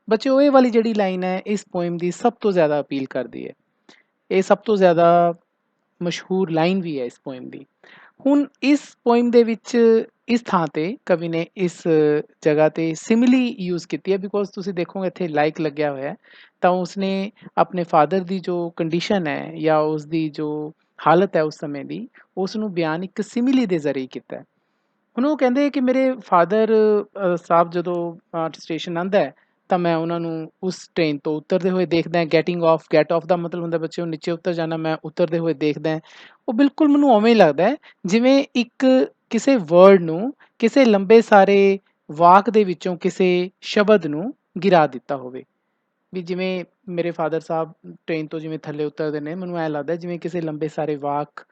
ਬੱਚਿਓ ਇਹ ਵਾਲੀ ਜਿਹੜੀ ਲਾਈਨ ਹੈ ਇਸ ਪੋਇਮ ਦੀ ਸਭ ਤੋਂ ਜ਼ਿਆਦਾ ਅਪੀਲ ਕਰਦੀ ਹੈ। ਇਹ ਸਭ ਤੋਂ ਜ਼ਿਆਦਾ ਮਸ਼ਹੂਰ ਲਾਈਨ ਵੀ ਹੈ ਇਸ ਪੋਇਮ ਦੀ। ਹੁਣ ਇਸ ਪੋਇਮ ਦੇ ਵਿੱਚ ਇਸ ਥਾਂ ਤੇ ਕਵੀ ਨੇ ਇਸ ਜਗ੍ਹਾ ਤੇ ਸਿਮਿਲੀ ਯੂਜ਼ ਕੀਤੀ ਹੈ, ਬਿਕੋਜ਼ ਤੁਸੀਂ ਦੇਖੋਗੇ ਇੱਥੇ ਲਾਈਕ ਲੱਗਿਆ ਹੋਇਆ, ਤਾਂ ਉਸਨੇ ਆਪਣੇ ਫਾਦਰ ਦੀ ਜੋ ਕੰਡੀਸ਼ਨ ਹੈ ਜਾਂ ਉਸ ਦੀ ਜੋ ਹਾਲਤ ਹੈ ਉਸ ਸਮੇਂ ਦੀ, ਉਸ ਨੂੰ ਬਿਆਨ ਇੱਕ ਸਿਮਿਲੀ ਦੇ ਜ਼ਰੀਏ ਕੀਤਾ ਹੈ। ਹੁਣ ਉਹ ਕਹਿੰਦੇ ਕਿ ਮੇਰੇ ਫਾਦਰ ਸਾਹਿਬ ਜਦੋਂ ਸਟੇਸ਼ਨ ਆਉਂਦਾ ਹੈ ਤਾਂ ਮੈਂ ਉਹਨਾਂ ਨੂੰ ਉਸ ਟ੍ਰੇਨ ਤੋਂ ਉਤਰਦੇ ਹੋਏ ਦੇਖਦਾ। ਗੈਟ ਆਫ ਦਾ ਮਤਲਬ ਹੁੰਦਾ ਬੱਚੇ ਉਹ ਨੀਚੇ ਉਤਰ ਜਾਣਾ, ਮੈਂ ਉਤਰਦੇ ਹੋਏ ਦੇਖਦਾ। ਉਹ ਬਿਲਕੁਲ ਮੈਨੂੰ ਉਵੇਂ ਹੀ ਲੱਗਦਾ ਹੈ ਜਿਵੇਂ ਇੱਕ ਕਿਸੇ ਵਰਡ ਨੂੰ, ਕਿਸੇ ਲੰਬੇ ਸਾਰੇ ਵਾਕ ਦੇ ਵਿੱਚੋਂ ਕਿਸੇ ਸ਼ਬਦ ਨੂੰ ਗਿਰਾ ਦਿੱਤਾ ਹੋਵੇ। ਵੀ ਜਿਵੇਂ ਮੇਰੇ ਫਾਦਰ ਸਾਹਿਬ ਟ੍ਰੇਨ ਤੋਂ ਜਿਵੇਂ ਥੱਲੇ ਉਤਰਦੇ ਨੇ, ਮੈਨੂੰ ਐਂ ਲੱਗਦਾ ਜਿਵੇਂ ਕਿਸੇ ਲੰਬੇ ਸਾਰੇ ਵਾਕ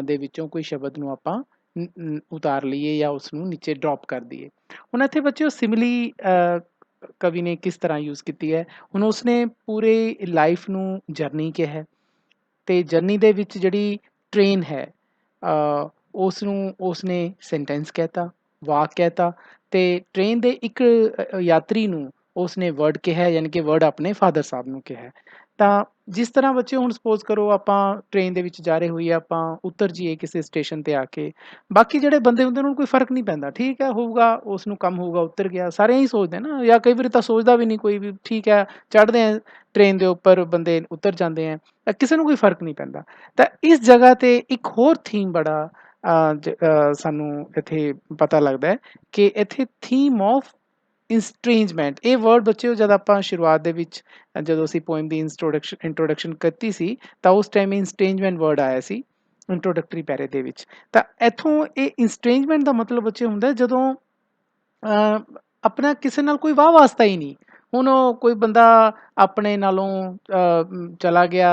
ਦੇ ਵਿੱਚੋਂ ਕੋਈ ਸ਼ਬਦ ਨੂੰ ਆਪਾਂ ਉਤਾਰ ਲਈਏ ਜਾਂ ਉਸ ਨੂੰ ਨੀਚੇ ਡ੍ਰੌਪ ਕਰ ਦਈਏ। ਹੁਣ ਇੱਥੇ ਬੱਚਿਓ ਸਿਮਿਲੀ ਕਵੀ ਨੇ ਕਿਸ ਤਰ੍ਹਾਂ ਯੂਜ਼ ਕੀਤੀ ਹੈ। ਹੁਣ ਉਸਨੇ ਪੂਰੇ ਲਾਈਫ ਨੂੰ ਜਰਨੀ ਕਿਹਾ ਹੈ, ਅਤੇ ਜਰਨੀ ਦੇ ਵਿੱਚ ਜਿਹੜੀ ਟ੍ਰੇਨ ਹੈ ਉਸ ਨੂੰ ਉਸਨੇ ਸੈਂਟੈਂਸ ਕਹਿਤਾ, ਵਾਕ ਕਹਿਤਾ, ਅਤੇ ਟ੍ਰੇਨ ਦੇ ਇੱਕ ਯਾਤਰੀ ਨੂੰ ਉਸਨੇ ਵਰਡ ਕਿਹਾ, ਯਾਨੀ ਕਿ ਵਰਡ ਆਪਣੇ ਫਾਦਰ ਸਾਹਿਬ ਨੂੰ ਕਿਹਾ। ਤਾਂ ਜਿਸ ਤਰ੍ਹਾਂ ਬੱਚੇ ਹੁਣ ਸਪੋਜ਼ ਕਰੋ ਆਪਾਂ ਟ੍ਰੇਨ ਦੇ ਵਿੱਚ ਜਾ ਰਹੇ ਹੋਈਏ, ਆਪਾਂ ਉਤਰ ਜਾਈਏ ਕਿਸੇ ਸਟੇਸ਼ਨ 'ਤੇ ਆ ਕੇ, ਬਾਕੀ ਜਿਹੜੇ ਬੰਦੇ ਹੁੰਦੇ ਉਹਨਾਂ ਨੂੰ ਕੋਈ ਫਰਕ ਨਹੀਂ ਪੈਂਦਾ, ਠੀਕ ਹੈ ਹੋਊਗਾ ਉਸ ਨੂੰ ਕੰਮ ਹੋਊਗਾ ਉਤਰ ਗਿਆ, ਸਾਰੇ ਇਹੀ ਸੋਚਦੇ ਨਾ, ਜਾਂ ਕਈ ਵਾਰੀ ਤਾਂ ਸੋਚਦਾ ਵੀ ਨਹੀਂ ਕੋਈ ਵੀ, ਠੀਕ ਹੈ ਚੜ੍ਹਦੇ ਆ ਟ੍ਰੇਨ ਦੇ ਉੱਪਰ, ਬੰਦੇ ਉਤਰ ਜਾਂਦੇ ਆ, ਕਿਸੇ ਨੂੰ ਕੋਈ ਫਰਕ ਨਹੀਂ ਪੈਂਦਾ। ਤਾਂ ਇਸ ਜਗ੍ਹਾ 'ਤੇ ਇੱਕ ਹੋਰ ਥੀਮ ਬੜਾ ਸਾਨੂੰ ਇੱਥੇ ਪਤਾ ਲੱਗਦਾ ਹੈ ਕਿ ਇੱਥੇ ਥੀਮ ਆਫ ਇੰਸਟ੍ਰੇਂਜਮੈਂਟ ਇਹ ਵਰਡ ਬੱਚਿਓ ਜਦ ਆਪਾਂ ਸ਼ੁਰੂਆਤ ਦੇ ਵਿੱਚ ਜਦੋਂ ਅਸੀਂ ਪੋਇਮ ਦੀ ਇੰਟਰੋਡਕਸ਼ਨ ਕੀਤੀ ਸੀ ਤਾਂ ਉਸ ਟਾਈਮ ਇੰਸਟ੍ਰੇਂਜਮੈਂਟ ਵਰਡ ਆਇਆ ਸੀ ਇੰਟਰੋਡਕਟਰੀ ਪੈਰੇ ਦੇ ਵਿੱਚ। ਤਾਂ ਇੱਥੋਂ ਇਹ ਇੰਸਟ੍ਰੇਂਜਮੈਂਟ ਦਾ ਮਤਲਬ ਬੱਚੇ ਹੁੰਦਾ ਜਦੋਂ ਆਪਣਾ ਕਿਸੇ ਨਾਲ ਕੋਈ ਵਾਹ ਵਾਸਤਾ ਹੀ ਨਹੀਂ। ਹੁਣ ਉਹ ਕੋਈ ਬੰਦਾ ਆਪਣੇ ਨਾਲੋਂ ਚਲਾ ਗਿਆ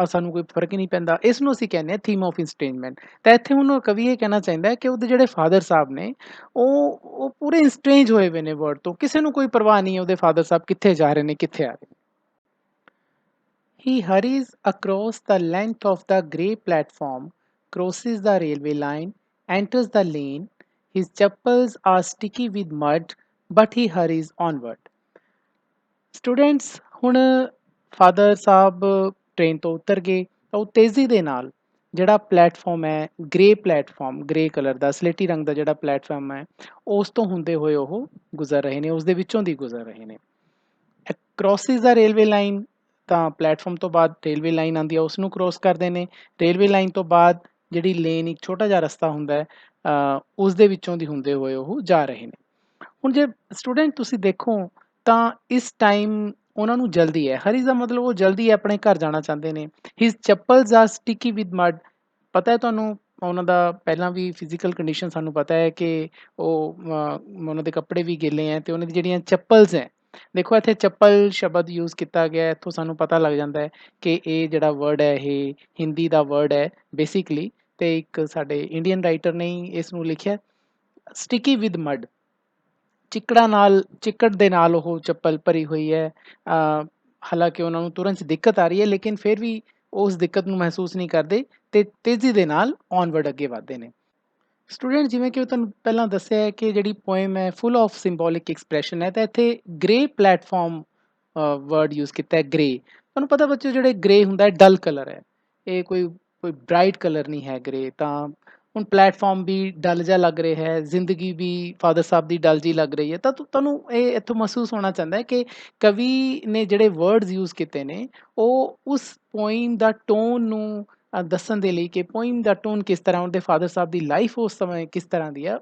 ਸਾਨੂੰ ਕੋਈ ਫਰਕ ਹੀ ਨਹੀਂ ਪੈਂਦਾ, ਇਸ ਨੂੰ ਅਸੀਂ ਕਹਿੰਦੇ ਹਾਂ ਥੀਮ ਆਫ ਇੰਸਟ੍ਰੇਂਜਮੈਂਟ। ਤਾਂ ਇੱਥੇ ਹੁਣ ਕਵੀ ਇਹ ਕਹਿਣਾ ਚਾਹੁੰਦਾ ਹੈ ਕਿ ਉਹਦੇ ਜਿਹੜੇ ਫਾਦਰ ਸਾਹਿਬ ਨੇ ਉਹ ਪੂਰੇ ਇੰਸਟ੍ਰੇਂਜ ਹੋਏ ਹੋਏ ਨੇ ਵਰਡ ਤੋਂ, ਕਿਸੇ ਨੂੰ ਕੋਈ ਪਰਵਾਹ ਨਹੀਂ ਹੈ ਉਹਦੇ ਫਾਦਰ ਸਾਹਿਬ ਕਿੱਥੇ ਜਾ ਰਹੇ ਨੇ ਕਿੱਥੇ ਆ ਰਹੇ ਨੇ। He hurries across the length of the grey platform, crosses the railway line, enters the lane. His chappals are sticky with mud, but he hurries onward. Students, ਹੁਣ ਫਾਦਰ ਸਾਹਿਬ ਟ੍ਰੇਨ ਤੋਂ ਉਤਰ ਗਏ ਤਾਂ ਉਹ ਤੇਜ਼ੀ ਦੇ ਨਾਲ ਜਿਹੜਾ ਪਲੇਟਫਾਰਮ ਹੈ ਗ੍ਰੇ ਕਲਰ ਦਾ ਸਲੇਟੀ ਰੰਗ ਦਾ ਜਿਹੜਾ ਪਲੇਟਫਾਰਮ ਹੈ ਉਸ ਤੋਂ ਹੁੰਦੇ ਹੋਏ ਉਹ ਗੁਜ਼ਰ ਰਹੇ ਨੇ, ਉਸ ਦੇ ਵਿੱਚੋਂ ਦੀ ਗੁਜ਼ਰ ਰਹੇ ਨੇ। ਕ੍ਰੋਸਿਸ ਦਾ ਰੇਲਵੇ ਲਾਈਨ, ਤਾਂ ਪਲੇਟਫਾਰਮ ਤੋਂ ਬਾਅਦ ਰੇਲਵੇ ਲਾਈਨ ਆਉਂਦੀ ਹੈ ਉਸ ਨੂੰ ਕ੍ਰੋਸ ਕਰਦੇ ਨੇ। ਰੇਲਵੇ ਲਾਈਨ ਤੋਂ ਬਾਅਦ ਜਿਹੜੀ ਲੇਨ ਇੱਕ ਛੋਟਾ ਜਿਹਾ ਰਸਤਾ ਹੁੰਦਾ ਹੈ ਉਸ ਦੇ ਵਿੱਚੋਂ ਦੀ ਹੁੰਦੇ ਹੋਏ ਉਹ ਜਾ ਰਹੇ ਨੇ। ਹੁਣ ਜੇ ਸਟੂਡੈਂਟ ਤੁਸੀਂ ਦੇਖੋ ਤਾਂ ਇਸ ਟਾਈਮ ਉਹਨਾਂ ਨੂੰ ਜਲਦੀ ਹੈ, ਹਰੀ ਦਾ ਮਤਲਬ ਉਹ ਜਲਦੀ ਆਪਣੇ ਘਰ ਜਾਣਾ ਚਾਹੁੰਦੇ ਨੇ। ਹਿਸ ਚੱਪਲਸ ਆਰ ਸਟਿਕੀ ਵਿਦ ਮਡ, ਪਤਾ ਹੈ ਤੁਹਾਨੂੰ ਉਹਨਾਂ ਦਾ ਪਹਿਲਾਂ ਵੀ ਫਿਜ਼ੀਕਲ ਕੰਡੀਸ਼ਨ ਸਾਨੂੰ ਪਤਾ ਹੈ ਕਿ ਉਹ ਉਹਨਾਂ ਦੇ ਕੱਪੜੇ ਵੀ ਗਿੱਲੇ ਹੈ ਤੇ ਉਹਨਾਂ ਦੀ ਜਿਹੜੀਆਂ ਚੱਪਲਸ ਹੈ, ਦੇਖੋ ਇੱਥੇ ਚੱਪਲ ਸ਼ਬਦ ਯੂਜ਼ ਕੀਤਾ ਗਿਆ, ਇੱਥੋਂ ਸਾਨੂੰ ਪਤਾ ਲੱਗ ਜਾਂਦਾ ਹੈ ਕਿ ਇਹ ਜਿਹੜਾ ਵਰਡ ਹੈ ਇਹ ਹਿੰਦੀ ਦਾ ਵਰਡ ਹੈ ਬੇਸਿਕਲੀ, ਤੇ ਇੱਕ ਸਾਡੇ ਇੰਡੀਅਨ ਰਾਈਟਰ ਨੇ ਇਸ ਨੂੰ ਲਿਖਿਆ। ਸਟਿਕੀ ਵਿਦ ਮਡ, ਚਿੱਕੜ ਦੇ ਨਾਲ ਉਹ ਚੱਪਲ ਭਰੀ ਹੋਈ ਹੈ। ਹਾਲਾਂਕਿ ਉਹਨਾਂ ਨੂੰ ਤੁਰਨ 'ਚ ਦਿੱਕਤ ਆ ਰਹੀ ਹੈ ਲੇਕਿਨ ਫਿਰ ਵੀ ਉਸ ਦਿੱਕਤ ਨੂੰ ਮਹਿਸੂਸ ਨਹੀਂ ਕਰਦੇ ਤੇ ਤੇਜ਼ੀ ਦੇ ਨਾਲ ਔਨਵਰਡ ਅੱਗੇ ਵਧਦੇ ਨੇ। ਸਟੂਡੈਂਟ ਜਿਵੇਂ ਕਿ ਤੁਹਾਨੂੰ ਪਹਿਲਾਂ ਦੱਸਿਆ ਹੈ ਕਿ ਜਿਹੜੀ ਪੋਇਮ ਹੈ ਫੁੱਲ ਆਫ ਸਿੰਬੋਲਿਕ ਐਕਸਪ੍ਰੈਸ਼ਨ ਹੈ, ਤਾਂ ਇੱਥੇ ਗ੍ਰੇ ਪਲੇਟਫਾਰਮ ਵਰਡ ਯੂਜ਼ ਕੀਤਾ ਹੈ। ਗ੍ਰੇ, ਤੁਹਾਨੂੰ ਪਤਾ ਬੱਚੇ ਜਿਹੜੇ ਗ੍ਰੇ ਹੁੰਦਾ ਡਲ ਕਲਰ ਹੈ, ਇਹ ਕੋਈ ਬ੍ਰਾਈਟ ਕਲਰ ਨਹੀਂ ਹੈ ਗ੍ਰੇ। ਤਾਂ ਹੁਣ ਪਲੇਟਫਾਰਮ ਵੀ ਡਲ ਜਿਹਾ ਲੱਗ ਰਿਹਾ ਹੈ, ਜ਼ਿੰਦਗੀ ਵੀ ਫਾਦਰ ਸਾਹਿਬ ਦੀ ਡਲ ਜਿਹੀ ਲੱਗ ਰਹੀ ਹੈ। ਤਾਂ ਤੁਹਾਨੂੰ ਇਹ ਇੱਥੋਂ ਮਹਿਸੂਸ ਹੋਣਾ ਚਾਹੁੰਦਾ ਹੈ ਕਿ ਕਵੀ ਨੇ ਜਿਹੜੇ ਵਰਡਸ ਯੂਜ਼ ਕੀਤੇ ਨੇ ਉਹ ਉਸ ਪੋਇਮ ਦਾ ਟੋਨ ਨੂੰ ਦੱਸਣ ਦੇ ਲਈ ਕਿ ਪੋਇਮ ਦਾ ਟੋਨ ਕਿਸ ਤਰ੍ਹਾਂ, ਉਹਦੇ ਫਾਦਰ ਸਾਹਿਬ ਦੀ ਲਾਈਫ ਉਸ ਸਮੇਂ ਕਿਸ ਤਰ੍ਹਾਂ ਦੀ ਆ,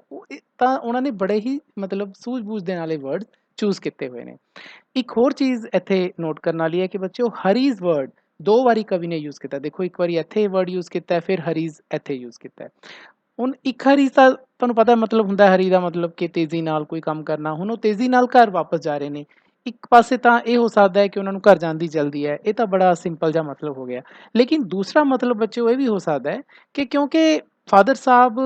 ਤਾਂ ਉਹਨਾਂ ਨੇ ਬੜੇ ਹੀ ਮਤਲਬ ਸੂਝ-ਬੂਝ ਦੇ ਨਾਲ ਇਹ ਵਰਡ ਚੂਜ਼ ਕੀਤੇ ਹੋਏ ਨੇ। ਇੱਕ ਹੋਰ ਚੀਜ਼ ਇੱਥੇ ਨੋਟ ਕਰਨ ਵਾਲੀ ਹੈ ਕਿ ਬੱਚਿਓ ਹਰੀਜ਼ ਵਰਡ ਦੋ ਵਾਰੀ ਕਵੀ ਨੇ ਯੂਜ਼ ਕੀਤਾ। ਦੇਖੋ ਇੱਕ ਵਾਰੀ ਇੱਥੇ ਵਰਡ ਯੂਜ਼ ਕੀਤਾ ਫਿਰ ਹਰੀਜ਼ ਇੱਥੇ ਯੂਜ਼ ਕੀਤਾ। ਹੁਣ ਇੱਕ ਹਰੀ ਤਾਂ ਤੁਹਾਨੂੰ ਪਤਾ ਮਤਲਬ ਹੁੰਦਾ, ਹਰੀ ਦਾ ਮਤਲਬ ਕਿ ਤੇਜ਼ੀ ਨਾਲ ਕੋਈ ਕੰਮ ਕਰਨਾ। ਹੁਣ ਉਹ ਤੇਜ਼ੀ ਨਾਲ ਘਰ ਵਾਪਸ ਜਾ ਰਹੇ ਨੇ, ਇੱਕ ਪਾਸੇ ਤਾਂ ਇਹ ਹੋ ਸਕਦਾ ਹੈ ਕਿ ਉਹਨਾਂ ਨੂੰ ਘਰ ਜਾਣ ਦੀ ਜਲਦੀ ਹੈ, ਇਹ ਤਾਂ ਬੜਾ ਸਿੰਪਲ ਜਿਹਾ ਮਤਲਬ ਹੋ ਗਿਆ। ਲੇਕਿਨ ਦੂਸਰਾ ਮਤਲਬ ਬੱਚਿਓ ਇਹ ਵੀ ਹੋ ਸਕਦਾ ਹੈ ਕਿ ਕਿਉਂਕਿ ਫਾਦਰ ਸਾਹਿਬ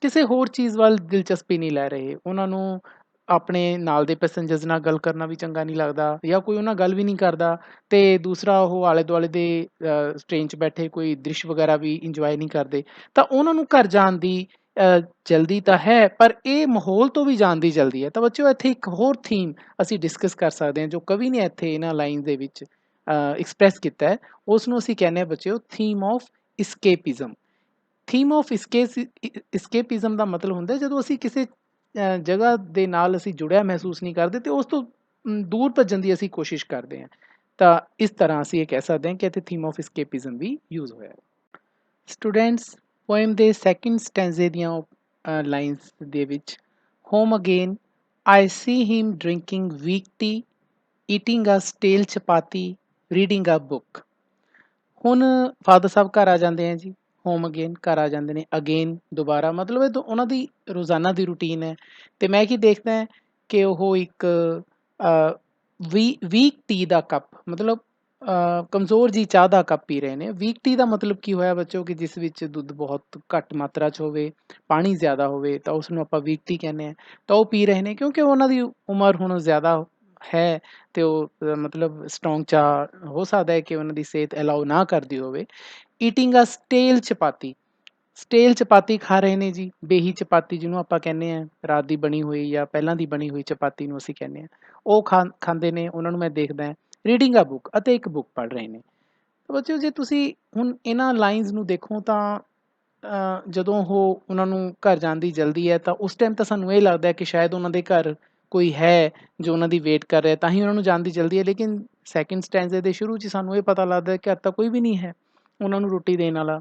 ਕਿਸੇ ਹੋਰ ਚੀਜ਼ ਵੱਲ ਦਿਲਚਸਪੀ ਨਹੀਂ ਲੈ ਰਹੇ, ਉਹਨਾਂ ਨੂੰ ਆਪਣੇ ਨਾਲ ਦੇ ਪੈਸੇਂਜਰਸ ਨਾਲ ਗੱਲ ਕਰਨਾ ਵੀ ਚੰਗਾ ਨਹੀਂ ਲੱਗਦਾ ਜਾਂ ਕੋਈ ਉਹਨਾਂ ਗੱਲ ਵੀ ਨਹੀਂ ਕਰਦਾ, ਤੇ ਦੂਸਰਾ ਉਹ ਆਲੇ ਦੁਆਲੇ ਦੇ ਟ੍ਰੇਨ 'ਚ ਬੈਠੇ ਕੋਈ ਦ੍ਰਿਸ਼ ਵਗੈਰਾ ਵੀ ਇੰਜੋਏ ਨਹੀਂ ਕਰਦੇ। ਤਾਂ ਉਹਨਾਂ ਨੂੰ ਘਰ ਜਾਣ ਦੀ ਜਲਦੀ ਤਾਂ ਹੈ ਪਰ ਇਹ ਮਾਹੌਲ ਤੋਂ ਵੀ ਜਾਣ ਦੀ ਜਲਦੀ ਹੈ। ਤਾਂ ਬੱਚਿਓ ਇੱਥੇ ਇੱਕ ਹੋਰ ਥੀਮ ਅਸੀਂ ਡਿਸਕਸ ਕਰ ਸਕਦੇ ਹਾਂ ਜੋ ਕਵੀ ਨੇ ਇੱਥੇ ਇਹਨਾਂ ਲਾਈਨਸ ਦੇ ਵਿੱਚ ਐਕਸਪ੍ਰੈਸ ਕੀਤਾ ਹੈ, ਉਸ ਨੂੰ ਅਸੀਂ ਕਹਿੰਦੇ ਹਾਂ ਬੱਚਿਓ ਥੀਮ ਆਫ ਇਸਕੇਪਿਜ਼ਮ। ਥੀਮ ਆਫ ਇਸਕੇਪਿਜ਼ਮ ਦਾ ਮਤਲਬ ਹੁੰਦਾ ਜਦੋਂ ਅਸੀਂ ਕਿਸੇ ਜਗ੍ਹਾ ਦੇ ਨਾਲ ਅਸੀਂ ਜੁੜਿਆ ਮਹਿਸੂਸ ਨਹੀਂ ਕਰਦੇ ਤੇ ਉਸ ਤੋਂ ਦੂਰ ਭੱਜਣ ਦੀ ਅਸੀਂ ਕੋਸ਼ਿਸ਼ ਕਰਦੇ ਹਾਂ। ਤਾਂ ਇਸ ਤਰ੍ਹਾਂ ਅਸੀਂ ਇਹ ਕਹਿ ਸਕਦੇ ਹਾਂ ਕਿ ਇੱਥੇ ਥੀਮ ਆਫ ਇਸਕੇਪਿਜ਼ਮ ਵੀ ਯੂਜ਼ ਹੋਇਆ। ਸਟੂਡੈਂਟਸ ਪੋਇਮ ਦੇ ਸੈਕਿੰਡ ਸਟੈਂਜ਼ੇ ਦੀਆਂ ਲਾਈਨਸ ਦੇ ਵਿੱਚ home again I see him drinking weak tea eating a stale chapati reading a book. ਹੁਣ ਫਾਦਰ ਸਾਹਿਬ ਘਰ ਆ ਜਾਂਦੇ ਆ ਜੀ, ਹੋਮ ਅਗੇਨ ਘਰ ਆ ਜਾਂਦੇ ਨੇ, ਅਗੇਨ ਦੁਬਾਰਾ, ਮਤਲਬ ਇਹ ਉਹਨਾਂ ਦੀ ਰੋਜ਼ਾਨਾ ਦੀ ਰੂਟੀਨ ਹੈ। ਤੇ ਮੈਂ ਕੀ ਦੇਖਦਾ ਕਿ ਉਹ ਇੱਕ ਵੀਕ ਟੀ ਦਾ ਕੱਪ, ਮਤਲਬ ਕਮਜ਼ੋਰ ਜੀ ਚਾਹ ਦਾ ਕੱਪ ਪੀ ਰਹੇ ਨੇ। ਵੀਕ ਟੀ ਦਾ ਮਤਲਬ ਕੀ ਹੋਇਆ ਬੱਚੋ ਕਿ ਜਿਸ ਵਿੱਚ ਦੁੱਧ ਬਹੁਤ ਘੱਟ ਮਾਤਰਾ 'ਚ ਹੋਵੇ, ਪਾਣੀ ਜ਼ਿਆਦਾ ਹੋਵੇ, ਤਾਂ ਉਸ ਨੂੰ ਆਪਾਂ ਵੀਕ ਟੀ ਕਹਿੰਦੇ ਹਾਂ। ਤਾਂ ਉਹ ਪੀ ਰਹੇ ਨੇ ਕਿਉਂਕਿ ਉਹਨਾਂ ਦੀ ਉਮਰ ਹੁਣ ਜ਼ਿਆਦਾ ਹੈ ਤੇ ਉਹ ਮਤਲਬ ਸਟਰੋਂਗ ਚਾਹ ਹੋ ਸਕਦਾ ਹੈ ਕਿ ਉਹਨਾਂ ਦੀ ਸਿਹਤ ਅਲਾਓ ਨਾ ਕਰਦੀ ਹੋਵੇ। ਈਟਿੰਗ ਅ ਸਟੇਲ ਚਪਾਤੀ, ਸਟੇਲ ਚਪਾਤੀ ਖਾ ਰਹੇ ਨੇ ਜੀ, ਬੇਹੀ ਚਪਾਤੀ ਜਿਹਨੂੰ ਆਪਾਂ ਕਹਿੰਦੇ ਹਾਂ, ਰਾਤ ਦੀ ਬਣੀ ਹੋਈ ਜਾਂ ਪਹਿਲਾਂ ਦੀ ਬਣੀ ਹੋਈ ਚਪਾਤੀ ਨੂੰ ਅਸੀਂ ਕਹਿੰਦੇ ਹਾਂ, ਉਹ ਖਾਂਦੇ ਨੇ। ਉਹਨਾਂ ਨੂੰ ਮੈਂ ਦੇਖਦਾ ਰੀਡਿੰਗ ਅ ਬੁੱਕ, ਅਤੇ ਇੱਕ ਬੁੱਕ ਪੜ੍ਹ ਰਹੇ ਨੇ। ਬੱਚਿਓ ਜੇ ਤੁਸੀਂ ਹੁਣ ਇਹਨਾਂ ਲਾਈਨਸ ਨੂੰ ਦੇਖੋ ਤਾਂ ਜਦੋਂ ਉਹਨਾਂ ਨੂੰ ਘਰ ਜਾਣ ਦੀ ਜਲਦੀ ਹੈ ਤਾਂ ਉਸ ਟਾਈਮ ਤਾਂ ਸਾਨੂੰ ਇਹ ਲੱਗਦਾ ਕਿ ਸ਼ਾਇਦ ਉਹਨਾਂ ਦੇ ਘਰ ਕੋਈ ਹੈ ਜੋ ਉਹਨਾਂ ਦੀ ਵੇਟ ਕਰ ਰਿਹਾ, ਤਾਂ ਹੀ ਉਹਨਾਂ ਨੂੰ ਜਾਣ ਦੀ ਜਲਦੀ ਹੈ। ਲੇਕਿਨ ਸੈਕਿੰਡ ਸਟੈਂਜ਼ੇ ਦੇ ਸ਼ੁਰੂ 'ਚ ਸਾਨੂੰ ਇਹ ਪਤਾ ਲੱਗਦਾ ਕਿ ਘਰ ਤਾਂ ਕੋਈ ਵੀ ਨਹੀਂ ਹੈ ਉਹਨਾਂ ਨੂੰ ਰੋਟੀ ਦੇਣ ਵਾਲਾ।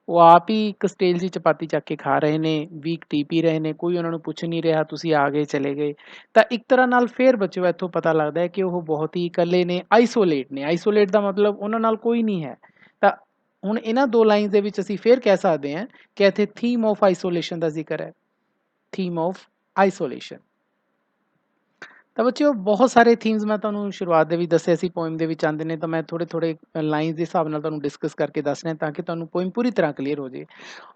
ਉਹ ਆਪ ਹੀ ਇੱਕ ਸਟੀਲ ਦੀ ਚਪਾਤੀ ਚੱਕ ਕੇ ਖਾ ਰਹੇ ਨੇ, ਵੀਕ ਟੀ ਪੀ ਰਹੇ ਨੇ, ਕੋਈ ਉਹਨਾਂ ਨੂੰ ਪੁੱਛ ਨਹੀਂ ਰਿਹਾ, ਤੁਸੀਂ ਆ ਗਏ ਚਲੇ ਗਏ। ਤਾਂ ਇੱਕ ਤਰ੍ਹਾਂ ਨਾਲ ਫਿਰ ਬੱਚਿਓ ਇੱਥੋਂ ਪਤਾ ਲੱਗਦਾ ਹੈ ਕਿ ਉਹ ਬਹੁਤ ਹੀ ਇਕੱਲੇ ਨੇ, ਆਈਸੋਲੇਟ ਨੇ। ਆਈਸੋਲੇਟ ਦਾ ਮਤਲਬ ਉਹਨਾਂ ਨਾਲ ਕੋਈ ਨਹੀਂ ਹੈ। ਤਾਂ ਹੁਣ ਇਹਨਾਂ ਦੋ ਲਾਈਨਸ ਦੇ ਵਿੱਚ ਅਸੀਂ ਫਿਰ ਕਹਿ ਸਕਦੇ ਹਾਂ ਕਿ ਇੱਥੇ ਥੀਮ ਆਫ ਆਈਸੋਲੇਸ਼ਨ ਦਾ ਜ਼ਿਕਰ ਹੈ, ਥੀਮ ਆਫ ਆਈਸੋਲੇਸ਼ਨ। ਤਾਂ ਬੱਚਿਓ ਬਹੁਤ ਸਾਰੇ ਥੀਮਸ ਮੈਂ ਤੁਹਾਨੂੰ ਸ਼ੁਰੂਆਤ ਦੇ ਵਿੱਚ ਦੱਸੇ ਸੀ ਪੋਇਮ ਦੇ ਵਿੱਚ ਆਉਂਦੇ ਨੇ, ਤਾਂ ਮੈਂ ਥੋੜ੍ਹੇ ਥੋੜ੍ਹੇ ਲਾਈਨਸ ਦੇ ਹਿਸਾਬ ਨਾਲ ਤੁਹਾਨੂੰ ਡਿਸਕਸ ਕਰਕੇ ਦੱਸ ਰਿਹਾ ਤਾਂ ਕਿ ਤੁਹਾਨੂੰ ਪੋਇਮ ਪੂਰੀ ਤਰ੍ਹਾਂ ਕਲੀਅਰ ਹੋ ਜਾਏ।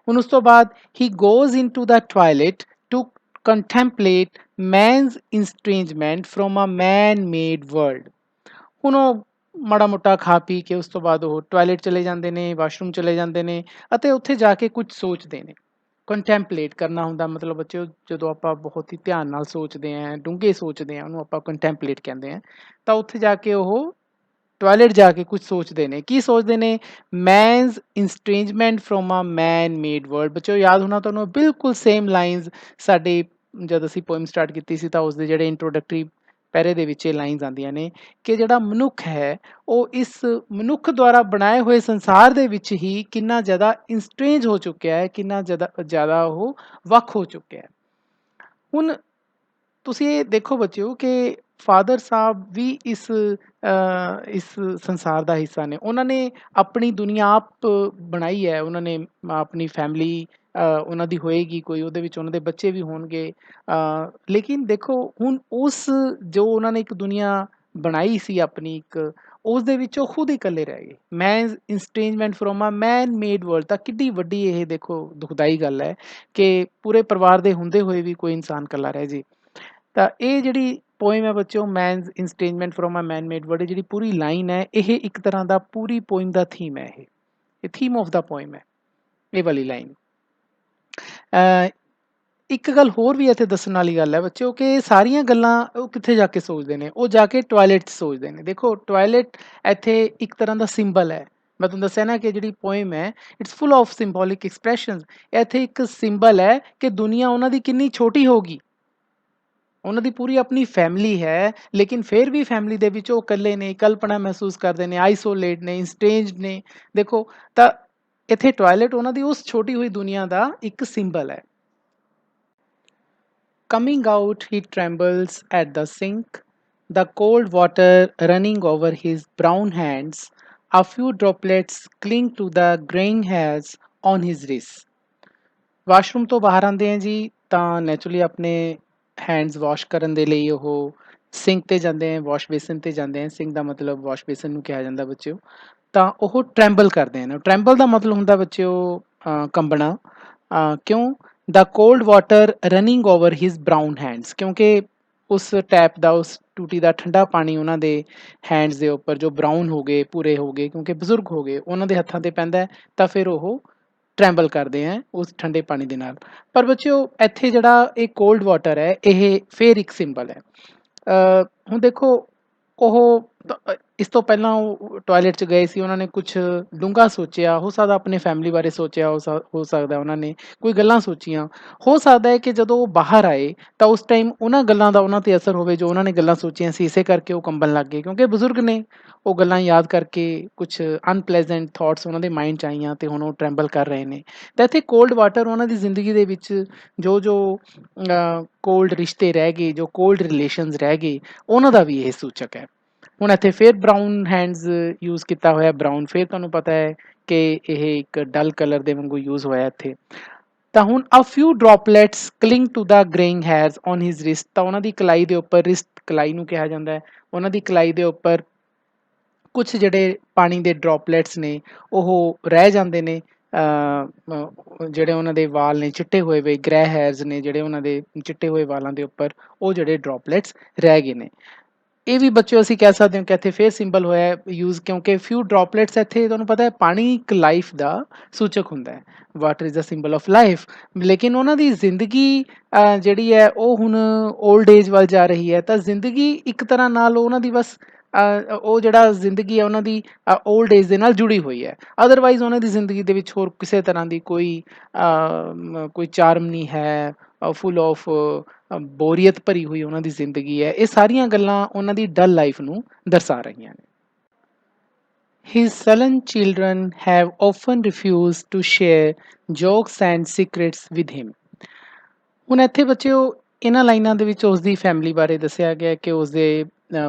ਹੁਣ ਉਸ ਤੋਂ ਬਾਅਦ he goes into the toilet to contemplate man's estrangement from a man made world. ਹੁਣ ਉਹ ਮਾੜਾ ਮੋਟਾ ਖਾ ਪੀ ਕੇ ਉਸ ਤੋਂ ਬਾਅਦ ਉਹ ਟੋਇਲਟ ਚਲੇ ਜਾਂਦੇ ਨੇ, ਵਾਸ਼ਰੂਮ ਚਲੇ ਜਾਂਦੇ ਨੇ ਅਤੇ ਉੱਥੇ ਜਾ ਕੇ ਕੁਝ ਸੋਚਦੇ ਨੇ। ਕੰਟੈਂਪਲੇਟ ਕਰਨਾ ਹੁੰਦਾ ਮਤਲਬ ਬੱਚਿਓ ਜਦੋਂ ਆਪਾਂ ਬਹੁਤ ਹੀ ਧਿਆਨ ਨਾਲ ਸੋਚਦੇ ਹਾਂ, ਡੂੰਘੇ ਸੋਚਦੇ ਹਾਂ, ਉਹਨੂੰ ਆਪਾਂ ਕੰਟੈਂਪਲੇਟ ਕਹਿੰਦੇ ਹਾਂ। ਤਾਂ ਉੱਥੇ ਜਾ ਕੇ ਉਹ ਟੋਇਲਟ ਜਾ ਕੇ ਕੁਝ ਸੋਚਦੇ ਨੇ। ਕੀ ਸੋਚਦੇ ਨੇ? Man's estrangement from a man made world. ਬੱਚਿਓ ਯਾਦ ਹੋਣਾ ਤੁਹਾਨੂੰ ਬਿਲਕੁਲ ਸੇਮ ਲਾਈਨਸ ਸਾਡੇ ਜਦ ਅਸੀਂ ਪੋਇਮ ਸਟਾਰਟ ਕੀਤੀ ਸੀ ਤਾਂ ਉਸਦੇ ਜਿਹੜੇ ਇੰਟਰੋਡਕਟਰੀ ਪੈਰੇ ਦੇ ਵਿੱਚ ਇਹ ਲਾਈਨਸ ਆਉਂਦੀਆਂ ਨੇ ਕਿ ਜਿਹੜਾ ਮਨੁੱਖ ਹੈ ਉਹ ਇਸ ਮਨੁੱਖ ਦੁਆਰਾ ਬਣਾਏ ਹੋਏ ਸੰਸਾਰ ਦੇ ਵਿੱਚ ਹੀ ਕਿੰਨਾ ਜ਼ਿਆਦਾ ਇੰਸਟ੍ਰੇਂਜ ਹੋ ਚੁੱਕਿਆ ਹੈ, ਕਿੰਨਾ ਜ਼ਿਆਦਾ ਉਹ ਵੱਖ ਹੋ ਚੁੱਕਿਆ ਹੈ। ਹੁਣ ਤੁਸੀਂ ਇਹ ਦੇਖੋ ਬੱਚਿਓ ਕਿ ਫਾਦਰ ਸਾਹਿਬ ਵੀ ਇਸ ਸੰਸਾਰ ਦਾ ਹਿੱਸਾ ਨੇ। ਉਹਨਾਂ ਨੇ ਆਪਣੀ ਦੁਨੀਆ ਆਪ ਬਣਾਈ ਹੈ, ਉਹਨਾਂ ਨੇ ਆਪਣੀ ਫੈਮਿਲੀ ਉਹਨਾਂ ਦੀ ਹੋਏਗੀ ਕੋਈ, ਉਹਦੇ ਵਿੱਚ ਉਹਨਾਂ ਦੇ ਬੱਚੇ ਵੀ ਹੋਣਗੇ। ਲੇਕਿਨ ਦੇਖੋ ਹੁਣ ਉਸ ਜੋ ਉਹਨਾਂ ਨੇ ਇੱਕ ਦੁਨੀਆ ਬਣਾਈ ਸੀ ਆਪਣੀ ਇੱਕ, ਉਸ ਦੇ ਵਿੱਚ ਉਹ ਖੁਦ ਹੀ ਇਕੱਲੇ ਰਹਿ ਗਏ। Man estrangement from a man made world. ਤਾਂ ਕਿੱਡੀ ਵੱਡੀ ਇਹ ਦੇਖੋ ਦੁਖਦਾਈ ਗੱਲ ਹੈ ਕਿ ਪੂਰੇ ਪਰਿਵਾਰ ਦੇ ਹੁੰਦੇ ਹੋਏ ਵੀ ਕੋਈ ਇਨਸਾਨ ਇਕੱਲਾ ਰਹਿ ਜੇ। ਤਾਂ ਇਹ ਜਿਹੜੀ ਪੋਇਮ ਹੈ ਬੱਚਿਓ man's estrangement from a man made world, ਜਿਹੜੀ ਪੂਰੀ ਲਾਈਨ ਹੈ ਇਹ ਇੱਕ ਤਰ੍ਹਾਂ ਦਾ ਪੂਰੀ ਪੋਇਮ ਦਾ ਥੀਮ ਹੈ। ਇਹ ਥੀਮ ਆਫ ਦਾ ਪੋਇਮ ਹੈ ਇਹ ਵਾਲੀ ਲਾਈਨ। ਇੱਕ ਗੱਲ ਹੋਰ ਵੀ ਇੱਥੇ ਦੱਸਣ ਵਾਲੀ ਗੱਲ ਹੈ ਬੱਚਿਓ ਕਿ ਸਾਰੀਆਂ ਗੱਲਾਂ ਉਹ ਕਿੱਥੇ ਜਾ ਕੇ ਸੋਚਦੇ ਨੇ? ਉਹ ਜਾ ਕੇ ਟੋਇਲਟ 'ਚ ਸੋਚਦੇ ਨੇ। ਦੇਖੋ ਟੋਇਲਟ ਇੱਥੇ ਇੱਕ ਤਰ੍ਹਾਂ ਦਾ ਸਿੰਬਲ ਹੈ। ਮੈਂ ਤੁਹਾਨੂੰ ਦੱਸਿਆ ਨਾ ਕਿ ਜਿਹੜੀ ਪੋਇਮ ਹੈ it's full of symbolic expressions. ਇੱਥੇ ਇੱਕ ਸਿੰਬਲ ਹੈ ਕਿ ਦੁਨੀਆ ਉਹਨਾਂ ਦੀ ਕਿੰਨੀ ਛੋਟੀ ਹੋਗੀ। ਉਹਨਾਂ ਦੀ ਪੂਰੀ ਆਪਣੀ ਫੈਮਿਲੀ ਹੈ ਲੇਕਿਨ ਫਿਰ ਵੀ ਫੈਮਿਲੀ ਦੇ ਵਿੱਚ ਉਹ ਇਕੱਲੇ ਨੇ, ਕਲਪਨਾ ਮਹਿਸੂਸ ਕਰਦੇ ਨੇ, ਆਈਸੋਲੇਟ ਨੇ, ਇੰਸਟ੍ਰੇਂਜਡ ਨੇ। ਦੇਖੋ ਤਾਂ ਇੱਥੇ ਟੋਇਲਟ ਉਹਨਾਂ ਦੀ ਉਸ ਛੋਟੀ ਹੋਈ ਦੁਨੀਆ ਦਾ ਇੱਕ ਸਿੰਬਲ ਹੈ। Coming out, he trembles at the sink, the cold water running over his brown hands. A few droplets cling to the graying hairs on his wrists. Washroom ਤੋਂ ਬਾਹਰ ਆਉਂਦੇ ਆ ਜੀ ਤਾਂ ਨੈਚੁਰਲੀ ਆਪਣੇ ਹੈਂਡਸ ਵਾਸ਼ ਕਰਨ ਦੇ ਲਈ ਉਹ ਸਿੰਕ ਤੇ ਜਾਂਦੇ ਆ, ਵਾਸ਼ ਬੇਸਿਨ ਤੇ ਜਾਂਦੇ ਆ। ਸਿੰਕ ਦਾ ਮਤਲਬ ਵਾਸ਼ ਬੇਸਿਨ ਨੂੰ ਕਿਹਾ ਜਾਂਦਾ ਬੱਚਿਓ। ਤਾਂ ਉਹ ਟਰੈਂਬਲ ਕਰਦੇ ਨੇ। ਟਰੈਂਬਲ ਦਾ ਮਤਲਬ ਹੁੰਦਾ ਬੱਚਿਓ ਕੰਬਣਾ। ਕਿਉਂ? The cold water running over his brown hands, ਕਿਉਂਕਿ ਉਸ ਟੈਪ ਦਾ, ਉਸ ਟੂਟੀ ਦਾ ਠੰਡਾ ਪਾਣੀ ਉਹਨਾਂ ਦੇ ਹੈਂਡਸ ਦੇ ਉੱਪਰ ਜੋ ਬਰਾਊਨ ਹੋ ਗਏ, ਭੂਰੇ ਹੋ ਗਏ ਕਿਉਂਕਿ ਬਜ਼ੁਰਗ ਹੋ ਗਏ, ਉਹਨਾਂ ਦੇ ਹੱਥਾਂ ਤੇ ਪੈਂਦਾ ਤਾਂ ਫਿਰ ਉਹ ਟਰੈਂਬਲ ਕਰਦੇ ਹੈ ਉਸ ਠੰਡੇ ਪਾਣੀ ਦੇ ਨਾਲ। ਪਰ ਬੱਚਿਓ ਇੱਥੇ ਜਿਹੜਾ ਇਹ ਕੋਲਡ ਵਾਟਰ ਹੈ ਇਹ ਫਿਰ ਇੱਕ ਸਿੰਬਲ ਹੈ। ਹੁਣ ਦੇਖੋ ਉਹ ਇਸ ਤੋਂ ਪਹਿਲਾਂ ਉਹ ਟੋਇਲਟ 'ਚ ਗਏ ਸੀ, ਉਹਨਾਂ ਨੇ ਕੁਛ ਡੂੰਘਾ ਸੋਚਿਆ। ਹੋ ਸਕਦਾ ਆਪਣੇ ਫੈਮਿਲੀ ਬਾਰੇ ਸੋਚਿਆ, ਹੋ ਸਕਦਾ ਉਹਨਾਂ ਨੇ ਕੋਈ ਗੱਲਾਂ ਸੋਚੀਆਂ। ਹੋ ਸਕਦਾ ਹੈ ਕਿ ਜਦੋਂ ਉਹ ਬਾਹਰ ਆਏ ਤਾਂ ਉਸ ਟਾਈਮ ਉਹਨਾਂ ਗੱਲਾਂ ਦਾ ਉਹਨਾਂ 'ਤੇ ਅਸਰ ਹੋਵੇ ਜੋ ਉਹਨਾਂ ਨੇ ਗੱਲਾਂ ਸੋਚੀਆਂ ਸੀ, ਇਸੇ ਕਰਕੇ ਉਹ ਕੰਬਣ ਲੱਗ ਗਏ ਕਿਉਂਕਿ ਬਜ਼ੁਰਗ ਨੇ। ਉਹ ਗੱਲਾਂ ਯਾਦ ਕਰਕੇ ਕੁਛ ਅਨਪਲੈਜ਼ੈਂਟ ਥੋਟਸ ਉਹਨਾਂ ਦੇ ਮਾਇੰਡ 'ਚ ਆਈਆਂ ਅਤੇ ਹੁਣ ਉਹ ਟਰੈਂਬਲ ਕਰ ਰਹੇ ਨੇ। ਤਾਂ ਇੱਥੇ ਕੋਲਡ ਵਾਟਰ ਉਹਨਾਂ ਦੀ ਜ਼ਿੰਦਗੀ ਦੇ ਵਿੱਚ ਜੋ ਕੋਲਡ ਰਿਸ਼ਤੇ ਰਹਿ ਗਏ, ਜੋ ਕੋਲਡ ਰਿਲੇਸ਼ਨਸ ਰਹਿ ਗਏ, ਉਹਨਾਂ ਦਾ ਵੀ ਇਹ ਸੂਚਕ ਹੈ। ਹੁਣ ਇੱਥੇ ਫਿਰ ਬਰਾਊਨ ਹੈਂਡਸ ਯੂਜ਼ ਕੀਤਾ ਹੋਇਆ। ਬਰਾਊਨ ਫਿਰ ਤੁਹਾਨੂੰ ਪਤਾ ਹੈ ਕਿ ਇਹ ਇੱਕ ਡਲ ਕਲਰ ਦੇ ਵਾਂਗੂ ਯੂਜ਼ ਹੋਇਆ ਇੱਥੇ। ਤਾਂ ਹੁਣ a few droplets cling to the graying hairs on his wrist. ਤਾਂ ਉਹਨਾਂ ਦੀ ਕਲਾਈ ਦੇ ਉੱਪਰ, ਰਿਸਟ ਕਲਾਈ ਨੂੰ ਕਿਹਾ ਜਾਂਦਾ ਹੈ, ਉਹਨਾਂ ਦੀ ਕਲਾਈ ਦੇ ਉੱਪਰ ਕੁਛ ਜਿਹੜੇ ਪਾਣੀ ਦੇ ਡਰੋਪਲੇਟਸ ਨੇ ਉਹ ਰਹਿ ਜਾਂਦੇ ਨੇ। ਜਿਹੜੇ ਉਹਨਾਂ ਦੇ ਵਾਲ ਨੇ ਚਿੱਟੇ ਹੋਏ ਵੇ, ਗ੍ਰੇ ਹੈਅਰਸ ਨੇ ਜਿਹੜੇ ਉਹਨਾਂ ਦੇ ਚਿੱਟੇ ਹੋਏ ਵਾਲਾਂ ਦੇ ਉੱਪਰ, ਉਹ ਜਿਹੜੇ ਡਰੋਪਲੇਟਸ ਰਹਿ ਗਏ ਨੇ। ਇਹ ਵੀ ਬੱਚਿਓ ਅਸੀਂ ਕਹਿ ਸਕਦੇ ਹਾਂ ਕਿ ਇੱਥੇ ਫਿਰ ਸਿੰਬਲ ਹੋਇਆ ਯੂਜ਼ ਕਿਉਂਕਿ ਫਿਊ ਡਰੋਪਲੇਟਸ ਇੱਥੇ ਤੁਹਾਨੂੰ ਪਤਾ ਹੈ ਪਾਣੀ ਇੱਕ ਲਾਈਫ ਦਾ ਸੂਚਕ ਹੁੰਦਾ ਹੈ। Water is the symbol of life. ਲੇਕਿਨ ਉਹਨਾਂ ਦੀ ਜ਼ਿੰਦਗੀ ਜਿਹੜੀ ਹੈ ਉਹ ਹੁਣ ਓਲਡ ਏਜ ਵੱਲ ਜਾ ਰਹੀ ਹੈ। ਤਾਂ ਜ਼ਿੰਦਗੀ ਇੱਕ ਤਰ੍ਹਾਂ ਨਾਲ ਉਹਨਾਂ ਦੀ ਬਸ ਉਹ ਜਿਹੜਾ ਜ਼ਿੰਦਗੀ ਹੈ ਉਹਨਾਂ ਦੀ ਓਲਡ ਏਜ ਦੇ ਨਾਲ ਜੁੜੀ ਹੋਈ ਹੈ। ਅਦਰਵਾਈਜ਼ ਉਹਨਾਂ ਦੀ ਜ਼ਿੰਦਗੀ ਦੇ ਵਿੱਚ ਹੋਰ ਕਿਸੇ ਤਰ੍ਹਾਂ ਦੀ ਕੋਈ ਚਾਰਮ ਨਹੀਂ ਹੈ। ਫੁੱਲ ਆਫ ਬੋਰੀਅਤ ਭਰੀ ਹੋਈ ਉਹਨਾਂ ਦੀ ਜ਼ਿੰਦਗੀ ਹੈ। ਇਹ ਸਾਰੀਆਂ ਗੱਲਾਂ ਉਹਨਾਂ ਦੀ ਡਲ ਲਾਈਫ ਨੂੰ ਦਰਸਾ ਰਹੀਆਂ ਨੇ। His sullen children have often refused to share jokes and secrets with him. ਹੁਣ ਇੱਥੇ ਬੱਚਿਓ ਇਹਨਾਂ ਲਾਈਨਾਂ ਦੇ ਵਿੱਚ ਉਸਦੀ ਫੈਮਿਲੀ ਬਾਰੇ ਦੱਸਿਆ ਗਿਆ ਕਿ ਉਸਦੇ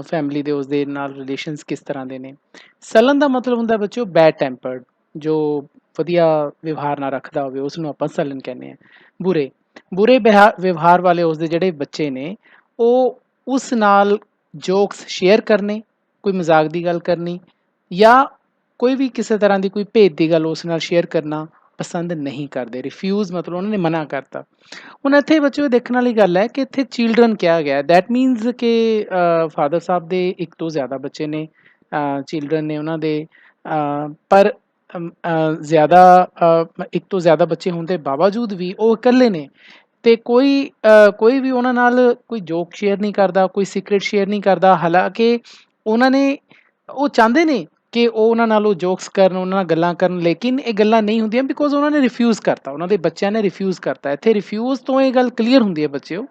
ਫੈਮਿਲੀ ਦੇ ਉਸਦੇ ਨਾਲ ਰਿਲੇਸ਼ਨਸ ਕਿਸ ਤਰ੍ਹਾਂ ਦੇ ਨੇ। ਸਲਨ ਦਾ ਮਤਲਬ ਹੁੰਦਾ ਬੱਚਿਓ ਬੈਡ ਟੈਂਪਰਡ, ਜੋ ਵਧੀਆ ਵਿਵਹਾਰ ਨਾ ਰੱਖਦਾ ਹੋਵੇ ਉਸਨੂੰ ਆਪਾਂ ਸਲਨ ਕਹਿੰਦੇ ਆ। ਬੁਰੇ ਬੁਰੇ ਵਿਵਹਾਰ ਵਾਲੇ ਉਸਦੇ ਜਿਹੜੇ ਬੱਚੇ ਨੇ ਉਹ ਉਸ ਨਾਲ ਜੋਕਸ ਸ਼ੇਅਰ ਕਰਨੇ, ਕੋਈ ਮਜ਼ਾਕ ਦੀ ਗੱਲ ਕਰਨੀ ਜਾਂ ਕੋਈ ਵੀ ਕਿਸੇ ਤਰ੍ਹਾਂ ਦੀ ਕੋਈ ਭੇਦ ਦੀ ਗੱਲ ਉਸ ਨਾਲ ਸ਼ੇਅਰ ਕਰਨਾ ਪਸੰਦ ਨਹੀਂ ਕਰਦੇ। ਰਿਫਿਊਜ਼ ਮਤਲਬ ਉਹਨਾਂ ਨੇ ਮਨਾ ਕਰਤਾ। ਹੁਣ ਇੱਥੇ ਬੱਚਿਓ ਦੇਖਣ ਵਾਲੀ ਗੱਲ ਹੈ ਕਿ ਇੱਥੇ ਚਿਲਡਰਨ ਕਿਹਾ ਗਿਆ, ਦੈਟ ਮੀਨਸ ਕਿ ਫਾਦਰ ਸਾਹਿਬ ਦੇ ਇੱਕ ਤੋਂ ਜ਼ਿਆਦਾ ਬੱਚੇ ਨੇ, ਚਿਲਡਰਨ ਨੇ ਉਹਨਾਂ ਦੇ, ਪਰ ਜ਼ਿਆਦਾ ਇੱਕ ਤੋਂ ਜ਼ਿਆਦਾ ਬੱਚੇ ਹੋਣ ਦੇ ਬਾਵਜੂਦ ਵੀ ਉਹ ਇਕੱਲੇ ਨੇ ਤੇ ਕੋਈ ਵੀ ਉਹਨਾਂ ਨਾਲ ਕੋਈ ਜੋਕ ਸ਼ੇਅਰ ਨਹੀਂ ਕਰਦਾ, ਕੋਈ ਸੀਕ੍ਰੇਟ ਸ਼ੇਅਰ ਨਹੀਂ ਕਰਦਾ। ਹਾਲਾਂਕਿ ਉਹਨਾਂ ਨੇ ਉਹ ਚਾਹੁੰਦੇ ਨੇ ਕਿ ਉਹ ਉਹਨਾਂ ਨਾਲ ਉਹ ਜੋਕਸ ਕਰਨ, ਉਹਨਾਂ ਨਾਲ ਗੱਲਾਂ ਕਰਨ, ਲੇਕਿਨ ਇਹ ਗੱਲਾਂ ਨਹੀਂ ਹੁੰਦੀਆਂ ਬਿਕੋਜ਼ ਉਹਨਾਂ ਨੇ ਰਿਫਿਊਜ਼ ਕਰਤਾ, ਉਹਨਾਂ ਦੇ ਬੱਚਿਆਂ ਨੇ ਰਿਫਿਊਜ਼ ਕਰਤਾ। ਇੱਥੇ ਰਿਫਿਊਜ਼ ਤੋਂ ਇਹ ਗੱਲ ਕਲੀਅਰ ਹੁੰਦੀ ਹੈ ਬੱਚਿਓ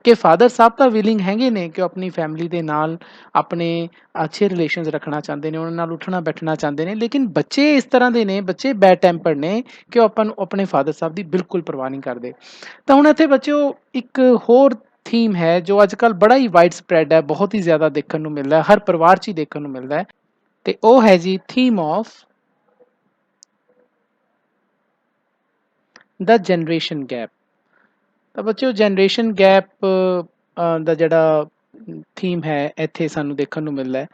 ਕਿ ਫਾਦਰ ਸਾਹਿਬ ਤਾਂ ਵਿਲਿੰਗ ਹੈਗੇ ਨੇ ਕਿ ਉਹ ਆਪਣੀ ਫੈਮਿਲੀ ਦੇ ਨਾਲ ਆਪਣੇ ਅੱਛੇ ਰਿਲੇਸ਼ਨਸ ਰੱਖਣਾ ਚਾਹੁੰਦੇ ਨੇ, ਉਹਨਾਂ ਨਾਲ ਉੱਠਣਾ ਬੈਠਣਾ ਚਾਹੁੰਦੇ ਨੇ, ਲੇਕਿਨ ਬੱਚੇ ਇਸ ਤਰ੍ਹਾਂ ਦੇ ਨੇ, ਬੱਚੇ ਬੈਡ ਟੈਂਪਰਡ ਨੇ ਕਿ ਉਹ ਆਪਾਂ ਨੂੰ ਆਪਣੇ ਫਾਦਰ ਸਾਹਿਬ ਦੀ ਬਿਲਕੁਲ ਪਰਵਾਹ ਨਹੀਂ ਕਰਦੇ। ਤਾਂ ਹੁਣ ਇੱਥੇ ਬੱਚਿਓ ਇੱਕ ਹੋਰ ਥੀਮ ਹੈ ਜੋ ਅੱਜ ਕੱਲ੍ਹ ਬੜਾ ਹੀ ਵਾਈਡ ਸਪਰੈਡ ਹੈ, ਬਹੁਤ ਹੀ ਜ਼ਿਆਦਾ ਦੇਖਣ ਨੂੰ ਮਿਲਦਾ ਹੈ, ਹਰ ਪਰਿਵਾਰ 'ਚ ਹੀ ਦੇਖਣ ਨੂੰ ਮਿਲਦਾ ਹੈ, ਤੇ ਉਹ ਹੈ ਜੀ theme of the generation gap. ਤਾਂ ਬੱਚਿਓ ਜਨਰੇਸ਼ਨ ਗੈਪ ਦਾ ਜਿਹੜਾ ਥੀਮ ਹੈ ਇੱਥੇ ਸਾਨੂੰ ਦੇਖਣ ਨੂੰ ਮਿਲਦਾ ਹੈ।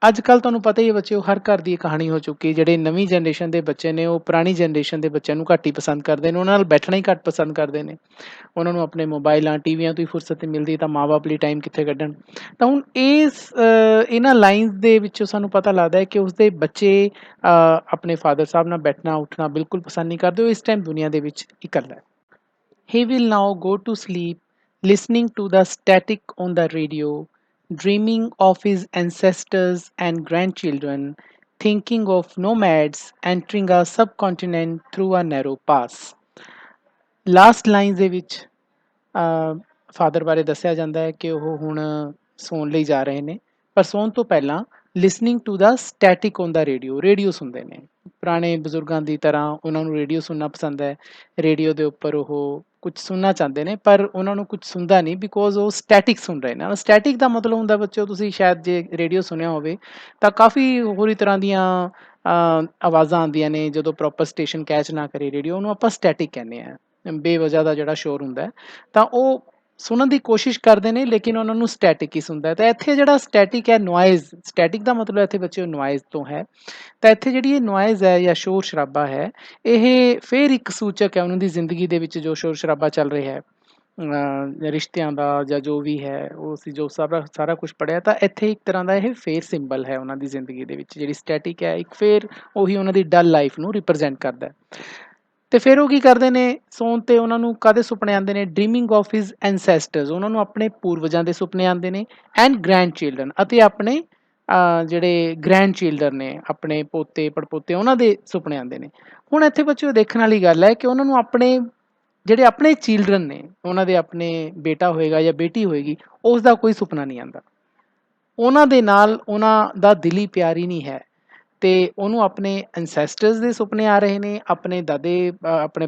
ਅੱਜ ਕੱਲ੍ਹ ਤੁਹਾਨੂੰ ਪਤਾ ਹੀ ਹੈ ਬੱਚਿਓ, ਹਰ ਘਰ ਦੀ ਕਹਾਣੀ ਹੋ ਚੁੱਕੀ। ਜਿਹੜੇ ਨਵੀਂ ਜਨਰੇਸ਼ਨ ਦੇ ਬੱਚੇ ਨੇ ਉਹ ਪੁਰਾਣੀ ਜਨਰੇਸ਼ਨ ਦੇ ਬੱਚਿਆਂ ਨੂੰ ਘੱਟ ਹੀ ਪਸੰਦ ਕਰਦੇ ਨੇ, ਉਹਨਾਂ ਨਾਲ ਬੈਠਣਾ ਹੀ ਘੱਟ ਪਸੰਦ ਕਰਦੇ ਨੇ। ਉਹਨਾਂ ਨੂੰ ਆਪਣੇ ਮੋਬਾਈਲਾਂ ਟੀਵੀਆਂ ਤੋਂ ਹੀ ਫੁਰਸਤ ਨਹੀਂ ਮਿਲਦੀ, ਤਾਂ ਮਾਂ ਬਾਪ ਲਈ ਟਾਈਮ ਕਿੱਥੇ ਕੱਢਣ। ਤਾਂ ਹੁਣ ਇਹਨਾਂ ਲਾਈਨਸ ਦੇ ਵਿੱਚੋਂ ਸਾਨੂੰ ਪਤਾ ਲੱਗਦਾ ਹੈ ਕਿ ਉਸਦੇ ਬੱਚੇ ਆਪਣੇ ਫਾਦਰ ਸਾਹਿਬ ਨਾਲ ਬੈਠਣਾ ਉੱਠਣਾ ਬਿਲਕੁਲ ਪਸੰਦ ਨਹੀਂ ਕਰਦੇ। ਉਹ ਇਸ ਟਾਈਮ ਦੁਨੀਆ ਦੇ ਵਿੱਚ ਇਕੱਲਾ ਹੈ। He will now go to sleep, listening to the static on the radio, dreaming of his ancestors and grandchildren, thinking of nomads entering a subcontinent through a narrow pass. Last lines ਦੇ ਵਿੱਚ father ਬਾਰੇ ਦੱਸਿਆ ਜਾਂਦਾ ਹੈ ਕਿ ਉਹ ਹੁਣ ਸੌਣ ਲਈ ਜਾ ਰਹੇ ਨੇ, ਪਰ ਸੌਣ ਤੋਂ ਪਹਿਲਾਂ listening to the static on the radio ਸੁਣਦੇ ਨੇ। ਪੁਰਾਣੇ ਬਜ਼ੁਰਗਾਂ ਦੀ ਤਰ੍ਹਾਂ ਉਹਨਾਂ ਨੂੰ ਰੇਡੀਓ ਸੁਣਨਾ ਪਸੰਦ ਹੈ। ਰੇਡੀਓ ਦੇ ਉੱਪਰ ਉਹ ਕੁਝ ਸੁਣਨਾ ਚਾਹੁੰਦੇ ਨੇ, ਪਰ ਉਹਨਾਂ ਨੂੰ ਕੁਝ ਸੁਣਦਾ ਨਹੀਂ ਬਿਕੋਜ਼ ਉਹ ਸਟੈਟਿਕ ਸੁਣ ਰਹੇ ਨੇ। ਸਟੈਟਿਕ ਦਾ ਮਤਲਬ ਹੁੰਦਾ ਬੱਚਿਓ, ਤੁਸੀਂ ਸ਼ਾਇਦ ਜੇ ਰੇਡੀਓ ਸੁਣਿਆ ਹੋਵੇ ਤਾਂ ਕਾਫੀ ਹੋਰੀ ਤਰ੍ਹਾਂ ਦੀਆਂ ਆਵਾਜ਼ਾਂ ਆਉਂਦੀਆਂ ਨੇ ਜਦੋਂ ਪ੍ਰੋਪਰ ਸਟੇਸ਼ਨ ਕੈਚ ਨਾ ਕਰੇ ਰੇਡੀਓ, ਉਹਨੂੰ ਆਪਾਂ ਸਟੈਟਿਕ ਕਹਿੰਦੇ ਹਾਂ। ਬੇਵਜ੍ਹਾ ਦਾ ਜਿਹੜਾ ਸ਼ੋਰ ਹੁੰਦਾ ਤਾਂ ਉਹ ਸੁਣਨ ਦੀ ਕੋਸ਼ਿਸ਼ ਕਰਦੇ ਨੇ, ਲੇਕਿਨ ਉਹਨਾਂ ਨੂੰ ਸਟੈਟਿਕ ਹੀ ਸੁਣਦਾ। ਤਾਂ ਇੱਥੇ ਜਿਹੜਾ ਸਟੈਟਿਕ ਹੈ ਨੋਇਜ਼, ਸਟੈਟਿਕ ਦਾ ਮਤਲਬ ਇੱਥੇ ਬੱਚਿਓ ਨੋਇਜ਼ ਤੋਂ ਹੈ। ਤਾਂ ਇੱਥੇ ਜਿਹੜੀ ਇਹ ਨੋਇਜ਼ ਹੈ ਜਾਂ ਸ਼ੋਰ ਸ਼ਰਾਬਾ ਹੈ, ਇਹ ਫਿਰ ਇੱਕ ਸੂਚਕ ਹੈ ਉਹਨਾਂ ਦੀ ਜ਼ਿੰਦਗੀ ਦੇ ਵਿੱਚ ਜੋ ਸ਼ੋਰ ਸ਼ਰਾਬਾ ਚੱਲ ਰਿਹਾ ਹੈ, ਰਿਸ਼ਤਿਆਂ ਦਾ ਜਾਂ ਜੋ ਵੀ ਹੈ, ਉਹ ਅਸੀਂ ਜੋ ਸਾਰਾ ਕੁਝ ਪੜ੍ਹਿਆ। ਤਾਂ ਇੱਥੇ ਇੱਕ ਤਰ੍ਹਾਂ ਦਾ ਇਹ ਫੇਰ ਸਿੰਬਲ ਹੈ ਉਹਨਾਂ ਦੀ ਜ਼ਿੰਦਗੀ ਦੇ ਵਿੱਚ। ਜਿਹੜੀ ਸਟੈਟਿਕ ਹੈ ਇੱਕ ਫੇਰ ਉਹੀ ਉਹਨਾਂ ਦੀ ਡਲ ਲਾਈਫ ਨੂੰ ਰਿਪਰਜੈਂਟ ਕਰਦਾ। ਤੇ ਫਿਰ ਉਹ ਕੀ ਕਰਦੇ ਨੇ, ਸੌਣ 'ਤੇ ਉਹਨਾਂ ਨੂੰ ਕਾਹਦੇ ਸੁਪਨੇ ਆਉਂਦੇ ਨੇ, ਡਰੀਮਿੰਗ ਆਫ ਹਿਜ਼ ਐਨਸੈਸਟਰਸ, ਉਹਨਾਂ ਨੂੰ ਆਪਣੇ ਪੂਰਵਜਾਂ ਦੇ ਸੁਪਨੇ ਆਉਂਦੇ ਨੇ, ਐਂਡ ਗ੍ਰੈਂਡ ਚਿਲਡਰਨ, ਅਤੇ ਆਪਣੇ ਜਿਹੜੇ ਗ੍ਰੈਂਡ ਚਿਲਡਰਨ ਨੇ, ਆਪਣੇ ਪੋਤੇ ਪੜਪੋਤੇ, ਉਹਨਾਂ ਦੇ ਸੁਪਨੇ ਆਉਂਦੇ ਨੇ। ਹੁਣ ਇੱਥੇ ਬੱਚਿਓ ਦੇਖਣ ਵਾਲੀ ਗੱਲ ਹੈ ਕਿ ਉਹਨਾਂ ਨੂੰ ਆਪਣੇ ਜਿਹੜੇ ਆਪਣੇ ਚਿਲਡਰਨ ਨੇ, ਉਹਨਾਂ ਦੇ ਆਪਣੇ ਬੇਟਾ ਹੋਏਗਾ ਜਾਂ ਬੇਟੀ ਹੋਏਗੀ, ਉਸ ਦਾ ਕੋਈ ਸੁਪਨਾ ਨਹੀਂ ਆਉਂਦਾ। ਉਹਨਾਂ ਦੇ ਨਾਲ ਉਹਨਾਂ ਦਾ ਦਿਲੀ ਪਿਆਰ ਹੀ ਨਹੀਂ ਹੈ, ਤੇ ਉਹਨੂੰ ਆਪਣੇ ਐਨਸੈਸਟਰਸ ਦੇ ਸੁਪਨੇ ਆ ਰਹੇ ਨੇ, ਆਪਣੇ ਦਾਦੇ ਆਪਣੇ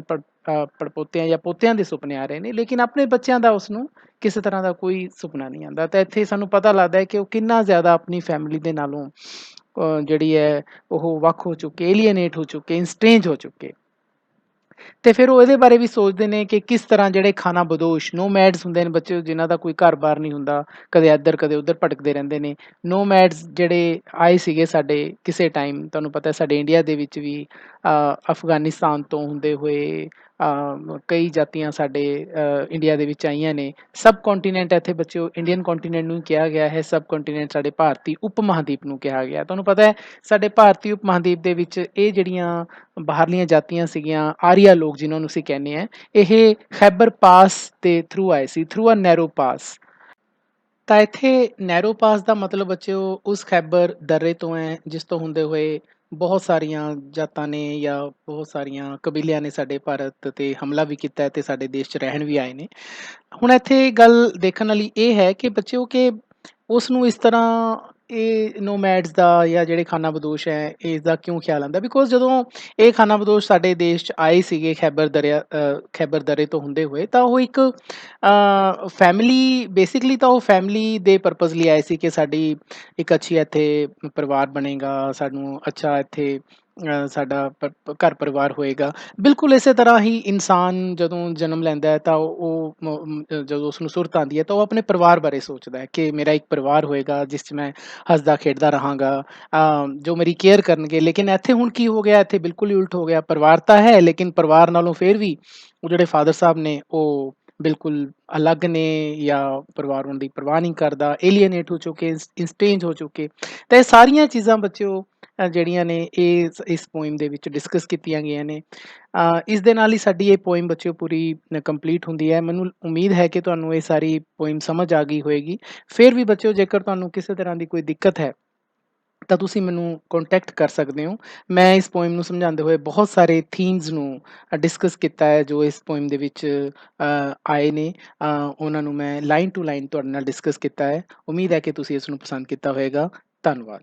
ਪੜਪੋਤਿਆਂ ਜਾਂ ਪੋਤਿਆਂ ਦੇ ਸੁਪਨੇ ਆ ਰਹੇ ਨੇ, ਲੇਕਿਨ ਆਪਣੇ ਬੱਚਿਆਂ ਦਾ ਉਸਨੂੰ ਕਿਸੇ ਤਰ੍ਹਾਂ ਦਾ ਕੋਈ ਸੁਪਨਾ ਨਹੀਂ ਆਉਂਦਾ। ਤਾਂ ਇੱਥੇ ਸਾਨੂੰ ਪਤਾ ਲੱਗਦਾ ਹੈ ਕਿ ਉਹ ਕਿੰਨਾ ਜ਼ਿਆਦਾ ਆਪਣੀ ਫੈਮਿਲੀ ਦੇ ਨਾਲੋਂ ਜਿਹੜੀ ਹੈ ਉਹ ਵੱਖ ਹੋ ਚੁੱਕੇ, ਏਲੀਅਨੇਟ ਹੋ ਚੁੱਕੇ, ਇੰਸਟ੍ਰੇਂਜ ਹੋ ਚੁੱਕੇ। ਤੇ ਫਿਰ ਉਹ ਇਹਦੇ ਬਾਰੇ ਵੀ ਸੋਚਦੇ ਨੇ ਕਿ ਕਿਸ ਤਰ੍ਹਾਂ ਜਿਹੜੇ ਖਾਨਾ ਬਦੋਸ਼ ਨੋਮੈਡਸ ਹੁੰਦੇ ਨੇ ਬੱਚੇ, ਜਿਨ੍ਹਾਂ ਦਾ ਕੋਈ ਘਰ-ਬਾਰ ਨਹੀਂ ਹੁੰਦਾ, ਕਦੇ ਇੱਧਰ ਕਦੇ ਉੱਧਰ ਭਟਕਦੇ ਰਹਿੰਦੇ ਨੇ। ਨੋਮੈਡਸ ਜਿਹੜੇ ਆਏ ਸੀਗੇ ਸਾਡੇ ਕਿਸੇ ਟਾਈਮ, ਤੁਹਾਨੂੰ ਪਤਾ ਸਾਡੇ ਇੰਡੀਆ ਦੇ ਵਿੱਚ ਵੀ ਅਫਗਾਨਿਸਤਾਨ ਤੋਂ ਹੁੰਦੇ ਹੋਏ ਕਈ ਜਾਤੀਆਂ ਸਾਡੇ ਇੰਡੀਆ ਦੇ ਵਿੱਚ ਆਈਆਂ ਨੇ। ਸਬ ਕੰਟੀਨੈਂਟ ਇੱਥੇ ਬੱਚਿਓ ਇੰਡੀਅਨ ਕੰਟੀਨੈਂਟ ਨੂੰ ਕਿਹਾ ਗਿਆ ਹੈ, ਸਬ ਕੰਟੀਨੈਂਟ ਸਾਡੇ ਭਾਰਤੀ ਉਪ ਮਹਾਂਦੀਪ ਨੂੰ ਕਿਹਾ ਗਿਆ। ਤੁਹਾਨੂੰ ਪਤਾ ਹੈ ਸਾਡੇ ਭਾਰਤੀ ਉਪ ਮਹਾਂਦੀਪ ਦੇ ਵਿੱਚ ਇਹ ਜਿਹੜੀਆਂ ਬਾਹਰਲੀਆਂ ਜਾਤੀਆਂ ਸੀਗੀਆਂ, ਆਰੀਆ ਲੋਕ ਜਿਹਨਾਂ ਨੂੰ ਅਸੀਂ ਕਹਿੰਦੇ ਹਾਂ, ਇਹ ਖੈਬਰ ਪਾਸ ਦੇ ਥਰੂ ਆਏ ਸੀ, ਥਰੂ ਅ ਨੈਰੋ ਪਾਸ। ਤਾਂ ਇੱਥੇ ਨੈਰੋ ਪਾਸ ਦਾ ਮਤਲਬ ਬੱਚਿਓ ਉਸ ਖੈਬਰ ਦਰੇ ਤੋਂ ਹੈ ਜਿਸ ਤੋਂ ਹੁੰਦੇ ਹੋਏ ਬਹੁਤ ਸਾਰੀਆਂ ਜਾਤਾਂ ਨੇ ਜਾਂ ਬਹੁਤ ਸਾਰੀਆਂ ਕਬੀਲਿਆਂ ਨੇ ਸਾਡੇ ਭਾਰਤ 'ਤੇ ਹਮਲਾ ਵੀ ਕੀਤਾ ਅਤੇ ਸਾਡੇ ਦੇਸ਼ 'ਚ ਰਹਿਣ ਵੀ ਆਏ ਨੇ। ਹੁਣ ਇੱਥੇ ਗੱਲ ਦੇਖਣ ਵਾਲੀ ਇਹ ਹੈ ਕਿ ਬੱਚਿਓ ਕਿ ਉਸ ਨੂੰ ਇਸ ਤਰ੍ਹਾਂ ਇਹ ਨੋਮੈਡਸ ਦਾ ਜਾਂ ਜਿਹੜੇ ਖਾਨਾਬਦੋਸ਼ ਹੈ ਇਸ ਦਾ ਕਿਉਂ ਖਿਆਲ ਆਉਂਦਾ? ਬਿਕੋਜ਼ ਜਦੋਂ ਇਹ ਖਾਨਾਬਦੋਸ਼ ਸਾਡੇ ਦੇਸ਼ 'ਚ ਆਏ ਸੀਗੇ ਖੈਬਰ ਦਰੇ ਤੋਂ ਹੁੰਦੇ ਹੋਏ, ਤਾਂ ਉਹ ਇੱਕ ਫੈਮਿਲੀ, ਬੇਸਿਕਲੀ ਤਾਂ ਉਹ ਫੈਮਿਲੀ ਦੇ ਪਰਪਸ ਲਈ ਆਏ ਸੀ ਕਿ ਸਾਡੀ ਇੱਕ ਅੱਛੀ ਇੱਥੇ ਪਰਿਵਾਰ ਬਣੇਗਾ, ਸਾਨੂੰ ਅੱਛਾ ਇੱਥੇ ਸਾਡਾ ਘਰ ਪਰਿਵਾਰ ਹੋਏਗਾ। ਬਿਲਕੁਲ ਇਸੇ ਤਰ੍ਹਾਂ ਹੀ ਇਨਸਾਨ ਜਦੋਂ ਜਨਮ ਲੈਂਦਾ ਹੈ ਤਾਂ ਜਦੋਂ ਉਸਨੂੰ ਸੁਰਤ ਆਉਂਦੀ ਹੈ ਤਾਂ ਉਹ ਆਪਣੇ ਪਰਿਵਾਰ ਬਾਰੇ ਸੋਚਦਾ ਹੈ ਕਿ ਮੇਰਾ ਇੱਕ ਪਰਿਵਾਰ ਹੋਏਗਾ ਜਿਸ 'ਚ ਮੈਂ ਹੱਸਦਾ ਖੇਡਦਾ ਰਹਾਂਗਾ, ਜੋ ਮੇਰੀ ਕੇਅਰ ਕਰਨਗੇ। ਲੇਕਿਨ ਇੱਥੇ ਹੁਣ ਕੀ ਹੋ ਗਿਆ, ਇੱਥੇ ਬਿਲਕੁਲ ਹੀ ਉਲਟ ਹੋ ਗਿਆ। ਪਰਿਵਾਰ ਤਾਂ ਹੈ ਲੇਕਿਨ ਪਰਿਵਾਰ ਨਾਲੋਂ ਫਿਰ ਵੀ ਉਹ ਜਿਹੜੇ ਫਾਦਰ ਸਾਹਿਬ ਨੇ ਉਹ ਬਿਲਕੁਲ ਅਲੱਗ ਨੇ, ਜਾਂ ਪਰਿਵਾਰ ਉਹਨਾਂ ਦੀ ਪਰਵਾਹ ਨਹੀਂ ਕਰਦਾ, ਏਲੀਅਨੇਟ ਹੋ ਚੁੱਕੇ, ਇੰਸਟ੍ਰੇਂਜ ਹੋ ਚੁੱਕੇ। ਤਾਂ ਇਹ ਸਾਰੀਆਂ ਚੀਜ਼ਾਂ ਬੱਚਿਓ ਜਿਹੜੀਆਂ ਨੇ ਇਸ ਪੋਇਮ ਦੇ ਵਿੱਚ ਡਿਸਕਸ ਕੀਤੀਆਂ ਗਈਆਂ ਨੇ। ਇਸ ਦੇ ਨਾਲ ਹੀ ਸਾਡੀ ਇਹ ਪੋਇਮ ਬੱਚਿਓ ਪੂਰੀ ਕੰਪਲੀਟ ਹੁੰਦੀ ਹੈ। ਮੈਨੂੰ ਉਮੀਦ ਹੈ ਕਿ ਤੁਹਾਨੂੰ ਇਹ ਸਾਰੀ ਪੋਇਮ ਸਮਝ ਆ ਗਈ ਹੋਏਗੀ। ਫਿਰ ਵੀ ਬੱਚਿਓ ਜੇਕਰ ਤੁਹਾਨੂੰ ਕਿਸੇ ਤਰ੍ਹਾਂ ਦੀ ਕੋਈ ਦਿੱਕਤ ਹੈ ਤਾਂ ਤੁਸੀਂ ਮੈਨੂੰ ਕੰਟੈਕਟ ਕਰ ਸਕਦੇ ਹੋ। ਮੈਂ ਇਸ ਪੋਇਮ ਨੂੰ ਸਮਝਾਉਂਦੇ ਹੋਏ ਬਹੁਤ ਸਾਰੇ ਥੀਮਸ ਨੂੰ ਡਿਸਕਸ ਕੀਤਾ ਹੈ ਜੋ ਇਸ ਪੋਇਮ ਦੇ ਵਿੱਚ ਆਏ ਨੇ। ਉਹਨਾਂ ਨੂੰ ਮੈਂ ਲਾਈਨ ਟੂ ਲਾਈਨ ਤੁਹਾਡੇ ਨਾਲ ਡਿਸਕਸ ਕੀਤਾ ਹੈ। ਉਮੀਦ ਹੈ ਕਿ ਤੁਸੀਂ ਇਸ ਨੂੰ ਪਸੰਦ ਕੀਤਾ ਹੋਵੇਗਾ। ਧੰਨਵਾਦ।